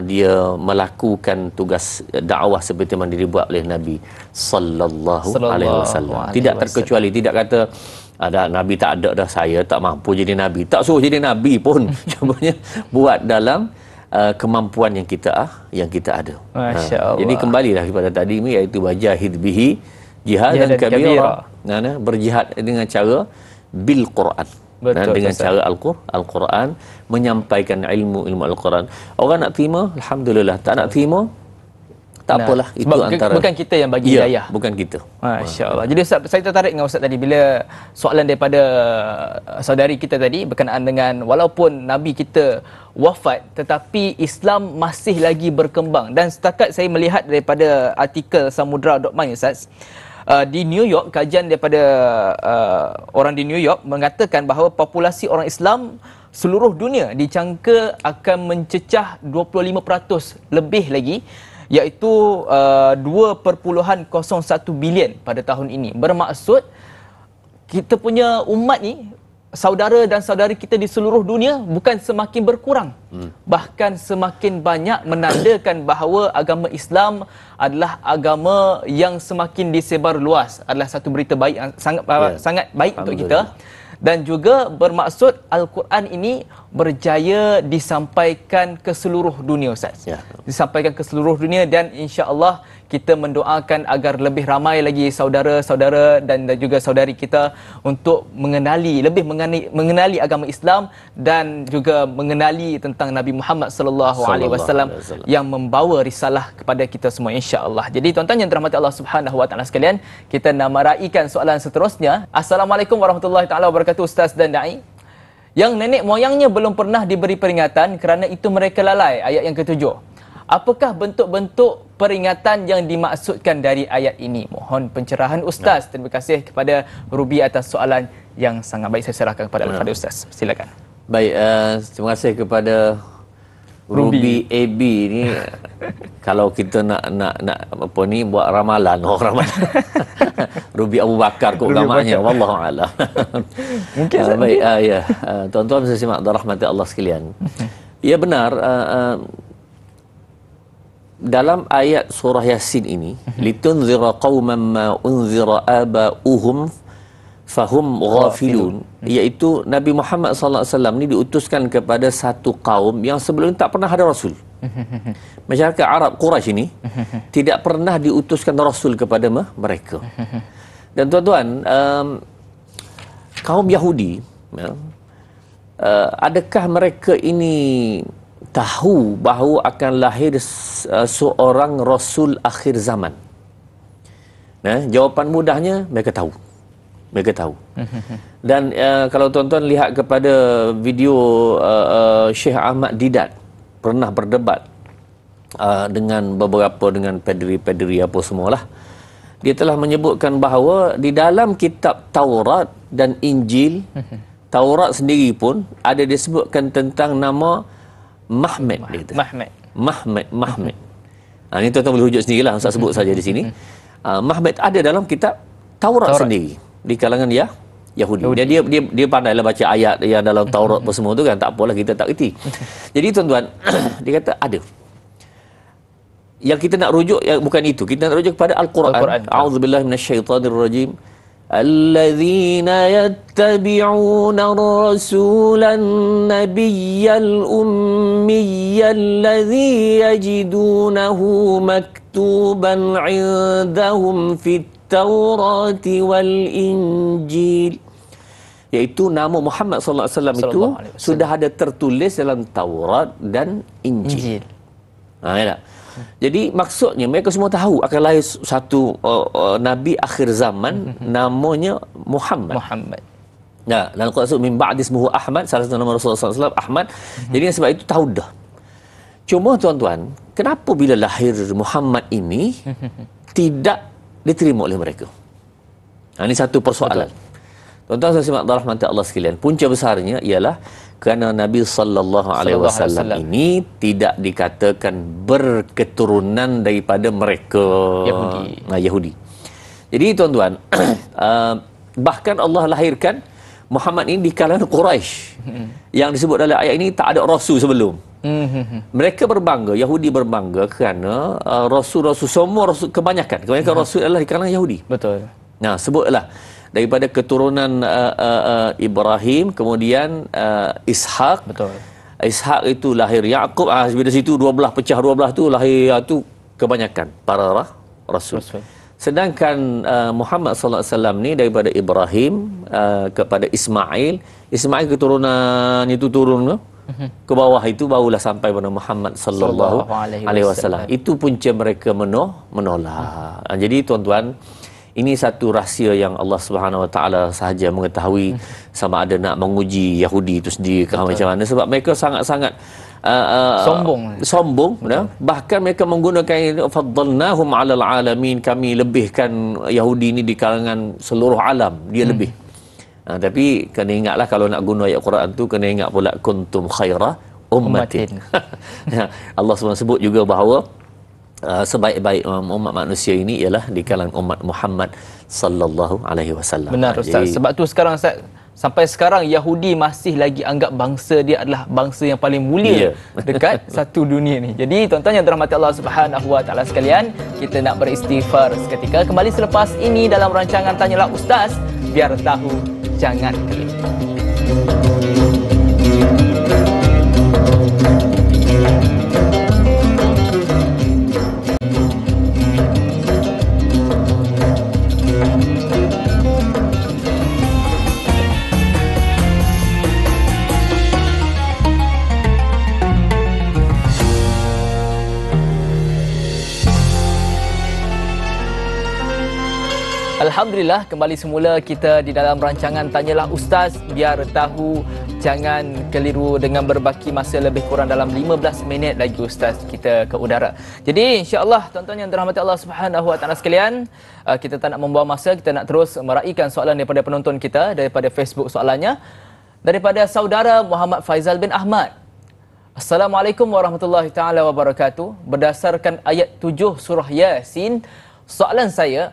dia melakukan tugas dakwah seperti mana dibuat oleh Nabi sallallahu alaihi wasallam. Tidak terkecuali, tidak kata ada Nabi tak ada dah, saya tak mampu jadi Nabi. Tak suruh jadi Nabi pun. Cumanya buat dalam kemampuan yang kita ada. Masya Allah. Jadi kembalilah kepada tadi ni, iaitu wajahid bihi jihadan kabira. Berjihad dengan cara bil Quran. Dengan cara Al-Quran, menyampaikan ilmu Al-Quran. Orang nak terima, alhamdulillah. Tak nak terima, tak apalah. Itu antara, bukan kita yang bagi hidayah. Bukan kita. Masya Allah. Jadi Ustaz, saya tertarik dengan Ustaz tadi bila soalan daripada saudari kita tadi berkenaan dengan walaupun Nabi kita wafat, tetapi Islam masih lagi berkembang. Dan setakat saya melihat daripada artikel samudra.my, Ustaz, di New York, kajian daripada orang di New York mengatakan bahawa populasi orang Islam seluruh dunia dijangka akan mencecah 25% lebih lagi, iaitu 2.01 bilion pada tahun ini. Bermaksud kita punya umat ni, saudara dan saudari kita di seluruh dunia bukan semakin berkurang, bahkan semakin banyak, menandakan bahawa agama Islam adalah agama yang semakin disebar luas. Adalah satu berita baik yang sangat baik untuk kita. Dan juga bermaksud Al-Quran ini berjaya disampaikan ke seluruh dunia, Ustaz. Disampaikan ke seluruh dunia, dan insya-Allah kita mendoakan agar lebih ramai lagi saudara-saudara dan juga saudari kita untuk lebih mengenali agama Islam dan juga mengenali tentang Nabi Muhammad sallallahu alaihi wasallam yang membawa risalah kepada kita semua, insya-Allah. Jadi tuan-tuan yang dirahmati Allah Subhanahu wa taala sekalian, kita nak meraihkan soalan seterusnya. Assalamualaikum warahmatullahi taala wabarakatuh, Ustaz dan dai. Yang nenek moyangnya belum pernah diberi peringatan kerana itu mereka lalai, ayat yang ke-7. Apakah bentuk-bentuk peringatan yang dimaksudkan dari ayat ini? Mohon pencerahan Ustaz. Terima kasih kepada Ruby atas soalan yang sangat baik. Saya serahkan kepada Al-Fadhil Ustaz. Silakan. Baik, terima kasih kepada Ruby AB ni. Kalau kita nak apa ni, buat ramalan, ramalan. Ruby Abu Bakar kot gamanya, wallahu a'lam. Mungkin baik, ya. Tuan-tuan saya simak rahmati Allah sekalian. Ya benar, dalam ayat surah Yasin ini, litunzira qauman ma unzira aba'uhum fahum ghafilun, iaitu Nabi Muhammad sallallahu alaihi wasallam ni diutuskan kepada satu kaum yang sebelum tak pernah ada rasul. Masyarakat Arab Quraisy ini tidak pernah diutuskan rasul kepada mereka. Dan tuan-tuan, kaum Yahudi, adakah mereka ini tahu bahawa akan lahir seorang rasul akhir zaman? Jawapan mudahnya, mereka tahu. Dan kalau tuan-tuan lihat kepada video Syekh Ahmad Didat pernah berdebat dengan beberapa, dengan pederi apa semualah, dia telah menyebutkan bahawa di dalam kitab Taurat dan Injil, Taurat sendiri pun ada disebutkan tentang nama Mahmud. Mahmud. Ini tuan-tuan boleh rujuk sendirilah, saya sebut saja di sini. Mahmud ada dalam kitab Taurat sendiri di kalangan Yahudi. Dia pandailah baca ayat yang dalam Taurat apa semua tu kan, tak apalah kita tak reti. Jadi tuan-tuan, dia kata ada. Yang kita nak rujuk bukan itu, kita nak rujuk kepada Al-Quran. A'udzubillahi minasyaitonirrajim. الذين يتبعون الرسول النبي الأمي الذي يجدونه مكتوبا عندهم في التوراة والإنجيل, iaitu nama Muhammad sallallahu alaihi wasallam itu sudah ada tertulis dalam Taurat dan Injil. Jadi maksudnya mereka semua tahu akan lahir satu nabi akhir zaman, namanya Muhammad. Dan Al-Quran min ba'di ismuhu Ahmad, salah satu nama Rasulullah SAW Ahmad. Jadi sebab itu tahu dah. Cuma tuan-tuan, kenapa bila lahir Muhammad ini tidak diterima oleh mereka? Ini satu persoalan. Tuan-tuan dan saudara rahmati Allah sekalian, punca besarnya ialah kerana Nabi sallallahu alaihi wasallam ini tidak dikatakan berketurunan daripada mereka Yahudi. Jadi tuan-tuan, bahkan Allah lahirkan Muhammad ini di kalangan Quraisy. Yang disebut dalam ayat ini tak ada rasul sebelum. Mereka berbangga, Yahudi berbangga kerana rasul-rasul, semua rasul, kebanyakan rasul adalah di kalangan Yahudi. Betul. Nah, sebutlah daripada keturunan Ibrahim, kemudian Ishak. Betul. Ishak itu lahir Yaqub, dari situ 12 pecah 12 tu lahir tu kebanyakan para rasul. Sedangkan Muhammad sallallahu alaihi wasallam ni daripada Ibrahim kepada Ismail. Ismail keturunan itu turun ke bawah itu barulah sampai pada Muhammad sallallahu alaihi wasallam. Itu punca mereka menolak. Jadi tuan-tuan, ini satu rahsia yang Allah Subhanahu Wa Taala sahaja mengetahui sama ada nak menguji Yahudi itu sendiri ke macam mana, sebab mereka sangat-sangat sombong ya. Bahkan mereka menggunakan faddalnahum 'alal 'alamin, kami lebihkan Yahudi ini di kalangan seluruh alam, dia lebih. Tapi kena ingatlah kalau nak guna ayat Quran tu, kena ingat pula kuntum khaira ummatin. Allah SWT sebut juga bahawa sebaik-baik umat manusia ini ialah di kalangan umat Muhammad sallallahu alaihi wasallam. Benar Ustaz. Sebab tu sekarang Ustaz, sampai sekarang Yahudi masih lagi anggap bangsa dia adalah bangsa yang paling mulia dekat satu dunia ni. Jadi tuan-tuan yang dirahmati Allah Subhanahu Wa Taala sekalian, kita nak beristighfar seketika. Kembali selepas ini dalam rancangan Tanyalah Ustaz, biar tahu jangan keliru. Alhamdulillah, kembali semula kita di dalam rancangan Tanyalah Ustaz, biar tahu jangan keliru, dengan berbaki masa lebih kurang dalam 15 minit lagi Ustaz kita ke udara. Jadi insya-Allah tuan-tuan yang dirahmati Allah Subhanahu Wa Taala sekalian, kita tak nak membuang masa, kita nak terus meraihkan soalan daripada penonton kita daripada Facebook. Soalannya daripada saudara Muhammad Faizal bin Ahmad. Assalamualaikum warahmatullahi taala wabarakatuh. Berdasarkan ayat 7 surah Yasin, soalan saya,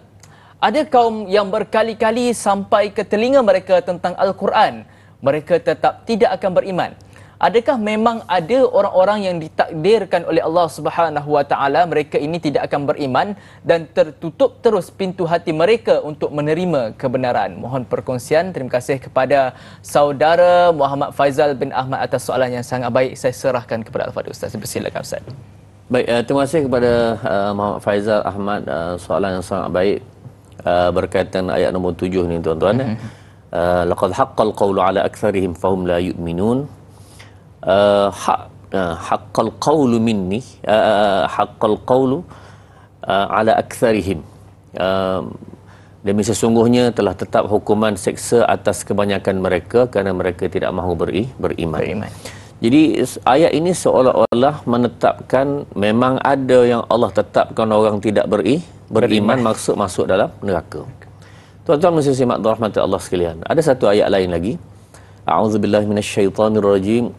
ada kaum yang berkali-kali sampai ke telinga mereka tentang Al-Quran, mereka tetap tidak akan beriman. Adakah memang ada orang-orang yang ditakdirkan oleh Allah Subhanahu Wa Taala mereka ini tidak akan beriman dan tertutup terus pintu hati mereka untuk menerima kebenaran? Mohon perkongsian. Terima kasih kepada saudara Muhammad Faizal bin Ahmad atas soalan yang sangat baik. Saya serahkan kepada Al-Fadhil Ustaz. Silakan Ustaz. Baik, terima kasih kepada Muhammad Faizal Ahmad, soalan yang sangat baik. Berkaitan ayat nombor 7 ni tuan-tuan. Laqad haqqal qawlu ala aktsarihim fahum la yu'minun. Haqqal qawlu minni, haqqal qawlu ala aktsarihim. Demi sesungguhnya telah tetap hukuman seksa atas kebanyakan mereka kerana mereka tidak mahu beriman. Jadi ayat ini seolah-olah menetapkan memang ada yang Allah tetapkan orang tidak beriman masuk dalam neraka. Tuan-tuan mesti simak rahmat Allah sekalian. Ada satu ayat lain lagi. A'udzubillahi minasyaitonirrajim.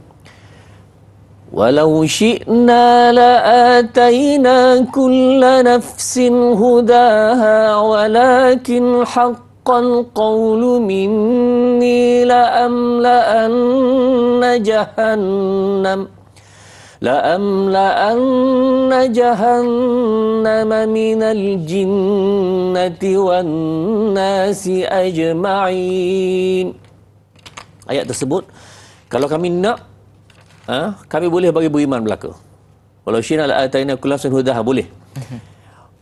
Walau syi'na la'atayna kulla nafsin hudaha walakin haqqal qawlu minni لأملأن جهنم من الجنة والناس أجمعين. Ayat tersebut, kalau kami nak, kami boleh bagi beriman belaka. Walau syi'na la'atayna kulla nafsin hudaha, boleh.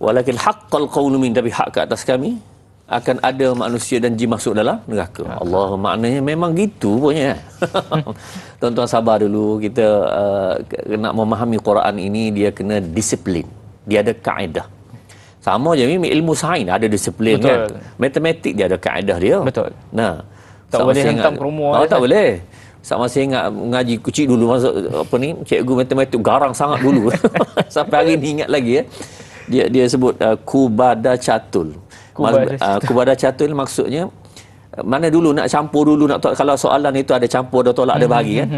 Walakin haqqal qawlu min, tapi hak ke atas kami akan ada manusia dan jin masuk dalam neraka. Allah, maknanya memang gitu punya. Tuan-tuan sabar dulu, kita nak memahami Quran ini dia kena disiplin. Dia ada kaedah. Sama je ilmu sains ada disiplin. Betul. Kan. Matematik dia ada kaedah dia. Betul. Nah, tak boleh hentam promo. Tak boleh. Sama saya ingat ngaji kecil dulu masuk cikgu matematik garang sangat dulu. Sampai hari ni ingat lagi Dia sebut kubada catul. Kubada catul maksudnya Mana dulu nak campur dulu nak kalau soalan itu ada campur ada tolak ada bahagi kan.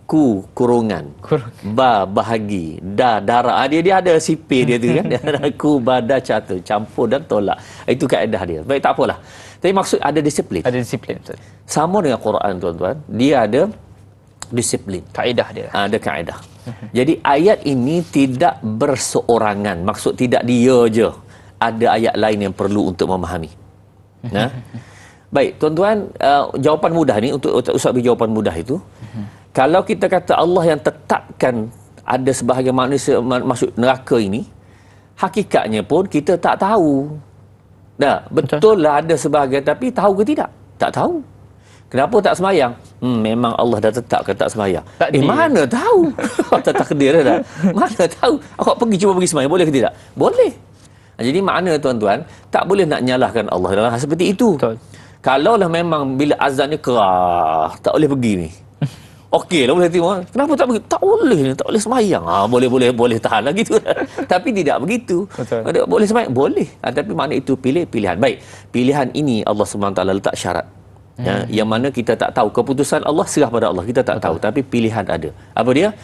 Ku kurungan. Ba bahagi, da darah. Dia ada sipir dia tu kan. Ku bada cata campur dan tolak. Itu kaedah dia. Baik tak apalah. Tapi maksud ada disiplin. Ada disiplin. Sama dengan Quran tuan-tuan, dia ada disiplin. Kaedah dia. Ada kaedah. Jadi ayat ini tidak berseorangan. Maksud tidak dia je. Ada ayat lain yang perlu untuk memahami. Nah. Baik, tuan-tuan, jawapan mudah ni untuk Ustaz beri jawapan mudah itu. Kalau kita kata Allah yang tetapkan ada sebahagian manusia masuk neraka ini, hakikatnya pun kita tak tahu. Betul lah ada sebahagian, tapi tahu ke tidak? Tak tahu. Kenapa tak semayang? Memang Allah dah tetapkan tak semayang. Mana tahu? Tak takdir dah. Mana tahu? Awak cuba pergi semayang, boleh ke tidak? Boleh. Jadi makna tuan-tuan, tak boleh nak nyalahkan Allah dalam hal seperti itu. Betul. Kalaulah memang bila azannya kerah, tak boleh pergi ni. Okeylah boleh tengok. Kenapa tak pergi? Tak boleh semayang. Boleh tahan lah gitu. Tapi tidak begitu. Betul. Boleh semayang? Boleh. Tapi makna itu pilihan. Baik, pilihan ini Allah SWT letak syarat. Yang mana kita tak tahu. Keputusan Allah serah pada Allah. Kita tak tahu. Tapi pilihan ada. Apa dia?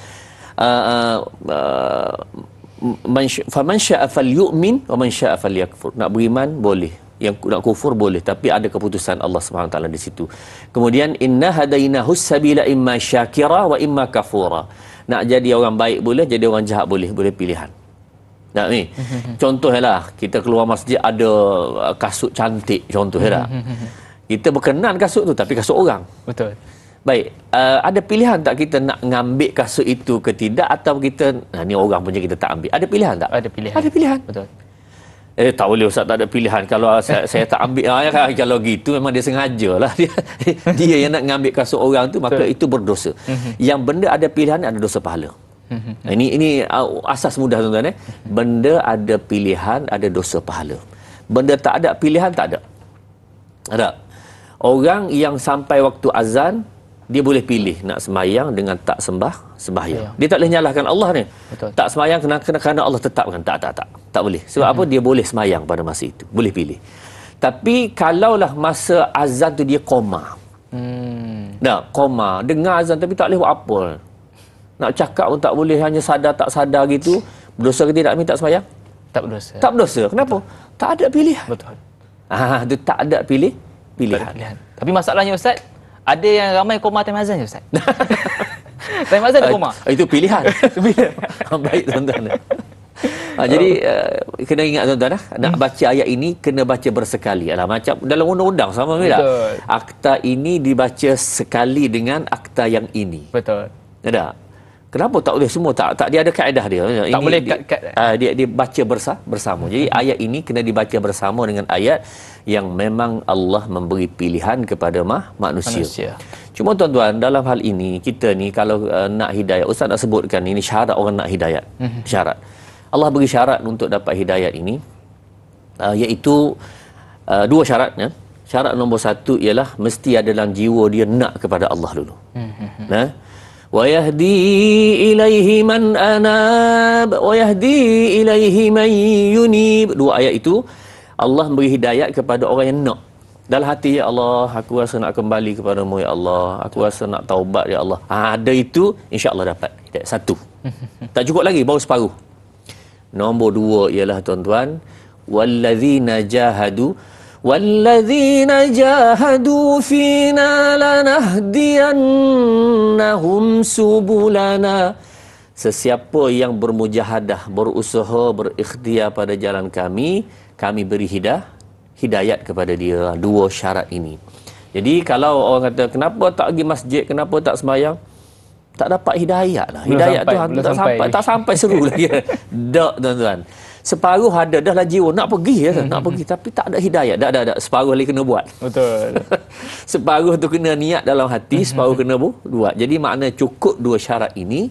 Faman syaa falyu'min wa man syaa falyakfur. Nak beriman boleh, yang nak kufur boleh, tapi ada keputusan Allah Subhanahu taala di situ. Kemudian inna hadainahus sabila imma syakira wa imma kafura. Nak jadi orang baik boleh, jadi orang jahat boleh pilihan. Nah ni. Contohlah kita keluar masjid ada kasut cantik contohnya. Kita berkenan kasut tu tapi kasut orang. Betul. Baik, ada pilihan tak kita nak ngambil kasut itu ke tidak, atau kita ni orang punya kita tak ambil? Ada pilihan tak? Ada pilihan. Ada pilihan. Betul. Tak boleh Ustaz, tak ada pilihan. Kalau saya tak ambil, kalau gitu memang dia sengajalah. Dia yang nak ngambil kasut orang tu, maka itu berdosa. Yang benda ada pilihan, ada dosa pahala. Ini asas mudah tuan-tuan. Benda ada pilihan, ada dosa pahala. Benda tak ada pilihan, tak ada. Ada. Orang yang sampai waktu azan, dia boleh pilih nak semayang dengan tak sembahyang. Dia tak boleh nyalahkan Allah ni. Betul. Tak semayang kerana Allah tetapkan. Tak boleh. Sebab apa? Dia boleh semayang pada masa itu. Boleh pilih. Tapi kalaulah masa azan tu dia koma. Koma. Dengar azan tapi tak boleh buat apa. Nak cakap pun tak boleh. Hanya sadar tak sadar gitu. Berdosa ke tidak minta semayang? Tak berdosa. Tak berdosa. Kenapa? Tak ada pilihan. Betul. Itu tak ada pilihan. Tapi masalahnya Ustaz, ada yang ramai koma time azan je Ustaz. Time azan dia koma. Itu pilihan. Baik tuan-tuan. Jadi kena ingat tuan-tuan, nak baca ayat ini kena baca bersekali. Macam dalam undang-undang sama tak? Akta ini dibaca sekali dengan akta yang ini. Betul. Tak? Kenapa tak boleh semua? Tak dia ada kaedah dia. Tak boleh dia baca bersama. Jadi ayat ini kena dibaca bersama dengan ayat yang memang Allah memberi pilihan kepada manusia. Cuma tuan-tuan, dalam hal ini kita ni kalau nak hidayah, Ustaz nak sebutkan ini syarat orang nak hidayat. Syarat. Allah beri syarat untuk dapat hidayat ini, iaitu dua syarat. Syarat nombor satu ialah mesti ada dalam jiwa dia nak kepada Allah dulu. Wa yahdi ilaihi man anab wa yahdi ilaihi man yunib. Dua ayat itu Allah beri hidayat kepada orang yang nak. Dalam hati, ya Allah, aku rasa nak kembali kepadamu, ya Allah. Aku rasa nak taubat, ya Allah. Ada itu, insya-Allah dapat hidayat. Satu. Tak cukup lagi, baru separuh. Nombor dua ialah tuan-tuan, wallazina jahadu fina lanahdiyannahum subulana. Sesiapa yang bermujahadah, berusaha, berikhtiar pada jalan kami beri hidayat kepada dia. Dua syarat ini. Jadi kalau orang kata kenapa tak pergi masjid, kenapa tak sembahyang, tak dapat hidayat lah. Hidayat tu tak sampai seru lagi. Tak tuan-tuan. Separuh ada dah lah jiwa nak pergi nak pergi, tapi tak ada hidayat. Tak. Separuh lagi kena buat. Betul. Separuh tu kena niat dalam hati, separuh kena buat. Jadi makna cukup dua syarat ini,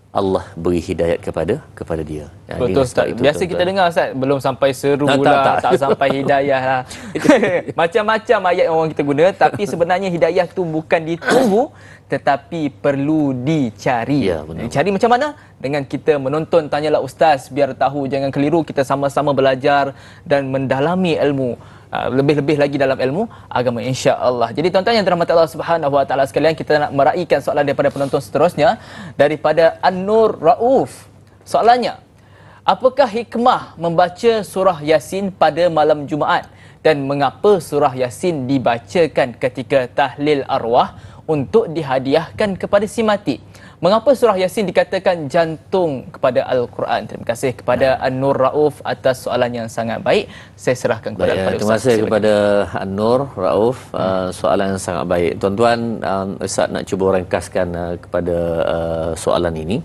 Allah beri hidayat kepada dia. Betul Ustaz. Biasa kita dengar Ustaz, belum sampai seru tak sampai hidayah lah. Macam-macam ayat yang orang kita guna, tapi sebenarnya hidayah tu bukan ditunggu, tetapi perlu dicari. Cari macam mana? Dengan kita menonton Tanyalah Ustaz, biar tahu, jangan keliru. Kita sama-sama belajar dan mendalami ilmu lebih-lebih lagi dalam ilmu agama, insya-Allah. Jadi tuan-tuan yang dirahmati Allah Subhanahu Wa Taala sekalian, kita nak meraihkan soalan daripada penonton seterusnya daripada An-Nur Rauf. Soalannya, apakah hikmah membaca surah Yasin pada malam Jumaat dan mengapa surah Yasin dibacakan ketika tahlil arwah untuk dihadiahkan kepada si mati? Mengapa surah Yasin dikatakan jantung kepada Al-Quran? Terima kasih kepada An-Nur Rauf atas soalan yang sangat baik. Saya serahkan kepada Al-Fatih Ustaz. Terima kasih kepada An-Nur Rauf, soalan yang sangat baik. Tuan-tuan, Ustaz nak cuba ringkaskan kepada soalan ini.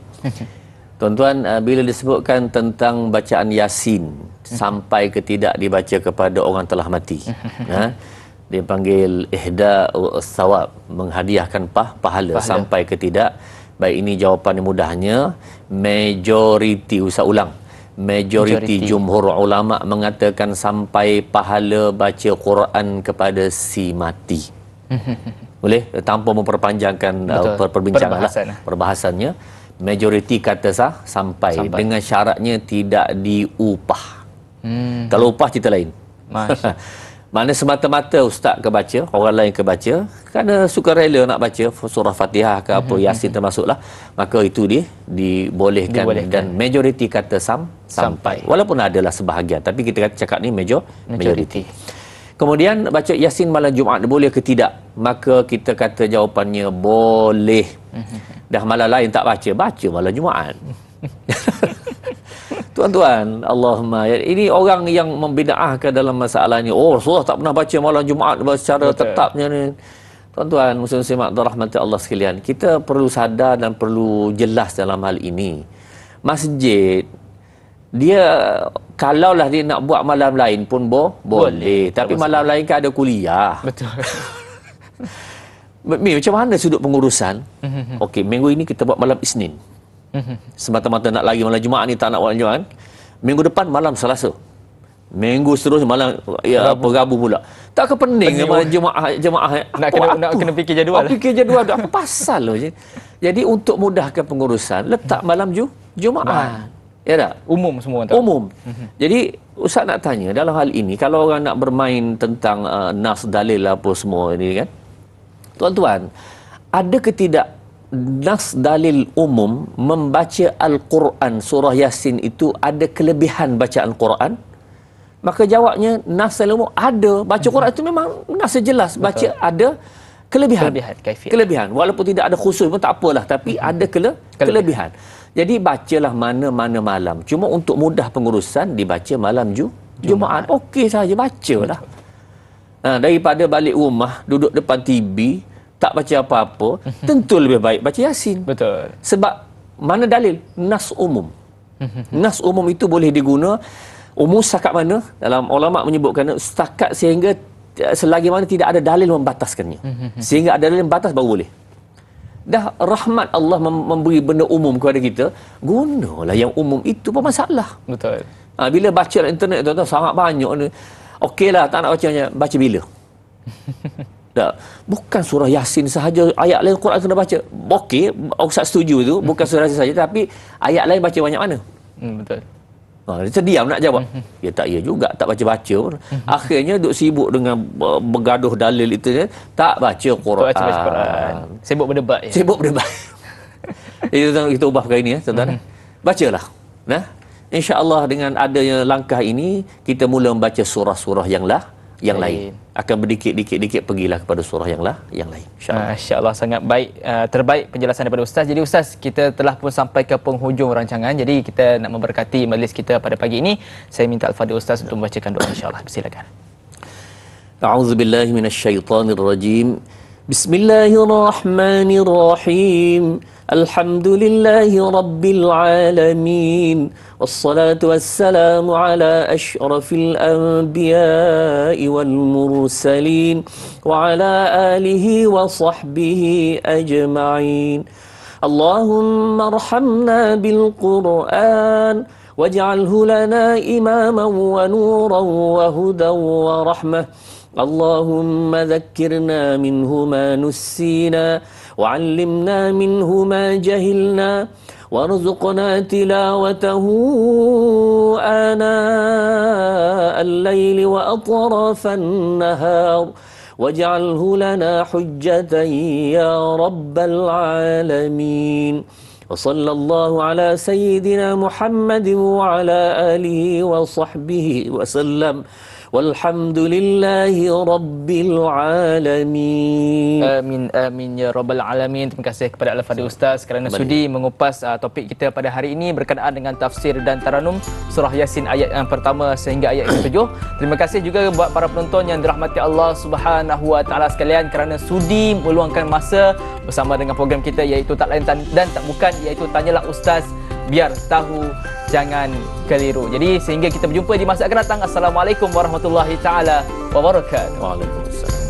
Tuan-tuan, bila disebutkan tentang bacaan Yasin sampai ke tidak dibaca kepada orang telah mati, dia panggil ihda sawab, menghadiahkan pahala sampai ke tidak. Baik, ini jawapan yang mudahnya, majoriti, usah ulang, majoriti jumhur ulama mengatakan sampai pahala baca Quran kepada si mati. Boleh tanpa memperpanjangkan perbincangan perbahasannya, majoriti kata sampai dengan syaratnya tidak diupah. Kalau upah cerita lain. Mana semata-mata ustaz kebaca, orang lain kebaca, kerana sukarela nak baca surah Fatihah ke apa, Yasin termasuklah, maka itu dibolehkan. Dan majoriti kata sampai. Walaupun adalah sebahagian, tapi kita cakap ni majoriti. Kemudian baca Yasin malam Jumaat boleh ke tidak? Maka kita kata jawapannya boleh. Dah malam lain tak baca malam Jumaat. Tuan-tuan, Allahumma, ini orang yang membida'ahkan dalam masalah ni. Oh, Rasulullah tak pernah baca malam Jumaat secara tetapnya ni. Tuan-tuan, muslim-muslim rahmati Allah sekalian, kita perlu sadar dan perlu jelas dalam hal ini. Masjid, dia kalaulah dia nak buat malam lain pun boleh. Tapi malam lain kan ada kuliah. Betul. Macam mana sudut pengurusan? Okey, minggu ini kita buat malam Isnin. Semata-mata nak lagi malam Jumaat ni, tak nak malam Jumaat. Minggu depan malam Selasa. Minggu seterusnya malam Rabu pula. Tak ke pening malam jemaah nak kena fikir jadual. Fikir jadual apa pasal loh. Jadi untuk mudahkan pengurusan, letak malam Jumaat. Ya tak? Umum semua orang tahu. Umum. Jadi ustaz nak tanya, dalam hal ini kalau orang nak bermain tentang nas dalil apa semua ini kan. Tuan-tuan, ada ke tidak nas dalil umum membaca Al-Quran surah Yasin itu ada kelebihan bacaan Quran? Maka jawabnya nas dalil umum ada. Baca Quran itu memang nas jelas. Baca ada kelebihan. Walaupun tidak ada khusus pun tak apalah, tapi ada kelebihan. Jadi bacalah mana-mana malam. Cuma untuk mudah pengurusan dibaca malam Jumaat. Okey saja, bacalah. Daripada balik rumah duduk depan TV tak baca apa-apa, tentu lebih baik baca Yasin. Betul. Sebab mana dalil? Nas umum. Nas umum itu boleh diguna umum setakat mana? Dalam ulama menyebutkan setakat sehingga selagi mana tidak ada dalil membataskannya. Sehingga ada dalil membatas baru boleh. Dah rahmat Allah memberi benda umum kepada kita, gunalah yang umum itu, apa masalah? Betul. Bila baca internet tu sangat banyak ni. Okeylah, tak nak bacanya, baca bila? Tak. Bukan surah Yasin sahaja, ayat lain Quran kena baca. Okey, Ustaz setuju tu, bukan surah Yasin saja, tapi ayat lain baca banyak mana? Betul. Dia diam nak jawab. Ya tak ya juga, tak baca-baca pun. Akhirnya duk sibuk dengan bergaduh dalil itu, tak baca Quran. Tak baca Quran. Sibuk berdebat. Sibuk berdebat. Kita ubah perkara ini ya, tuan-tuan. Bacalah. InsyaAllah dengan adanya langkah ini, kita mula membaca surah-surah yang lain. Akan berdikit-dikit pergilah kepada surah yang lain. InsyaAllah sangat baik, terbaik penjelasan daripada Ustaz. Jadi Ustaz, kita telah pun sampai ke penghujung rancangan. Jadi kita nak memberkati majlis kita pada pagi ini. Saya minta Al-Fadhil Ustaz untuk membacakan doa, insyaAllah. Silakan. A'udzubillahi minasyaitanirrajim. Bismillahirrahmanirrahim. Alhamdulillahi Rabbil Alamin. Wassalatu wassalamu ala ashrafil anbiya'i wal mursalin. Wa ala alihi wa sahbihi ajma'in. Allahumma arhamna bil Qur'an. Waj'alhu lana imaman wa nuran wa hudan wa rahmah. اللهم ذكرنا منه ما نسينا وعلمنا منه ما جهلنا وارزقنا تلاوته آناء الليل وأطراف النهار واجعله لنا حجة يا رب العالمين وصلى الله على سيدنا محمد وعلى آله وصحبه وسلم والحمد لله رب العالمين. Amin amin ya rabbal alamin. Terima kasih kepada Al-Fadhil Ustaz kerana sudi mengupas topik kita pada hari ini berkenaan dengan tafsir dan taranum surah Yasin ayat yang pertama sehingga ayat yang ke-7. Terima kasih juga buat para penonton yang dirahmati Allah Subhanahu wa taala sekalian kerana sudi meluangkan masa bersama dengan program kita iaitu tak lain dan tak bukan iaitu Tanyalah Ustaz, biar tahu jangan keliru. Jadi sehingga kita berjumpa di masa akan datang. Assalamualaikum warahmatullahi taala wabarakatuh. Waalaikumsalam.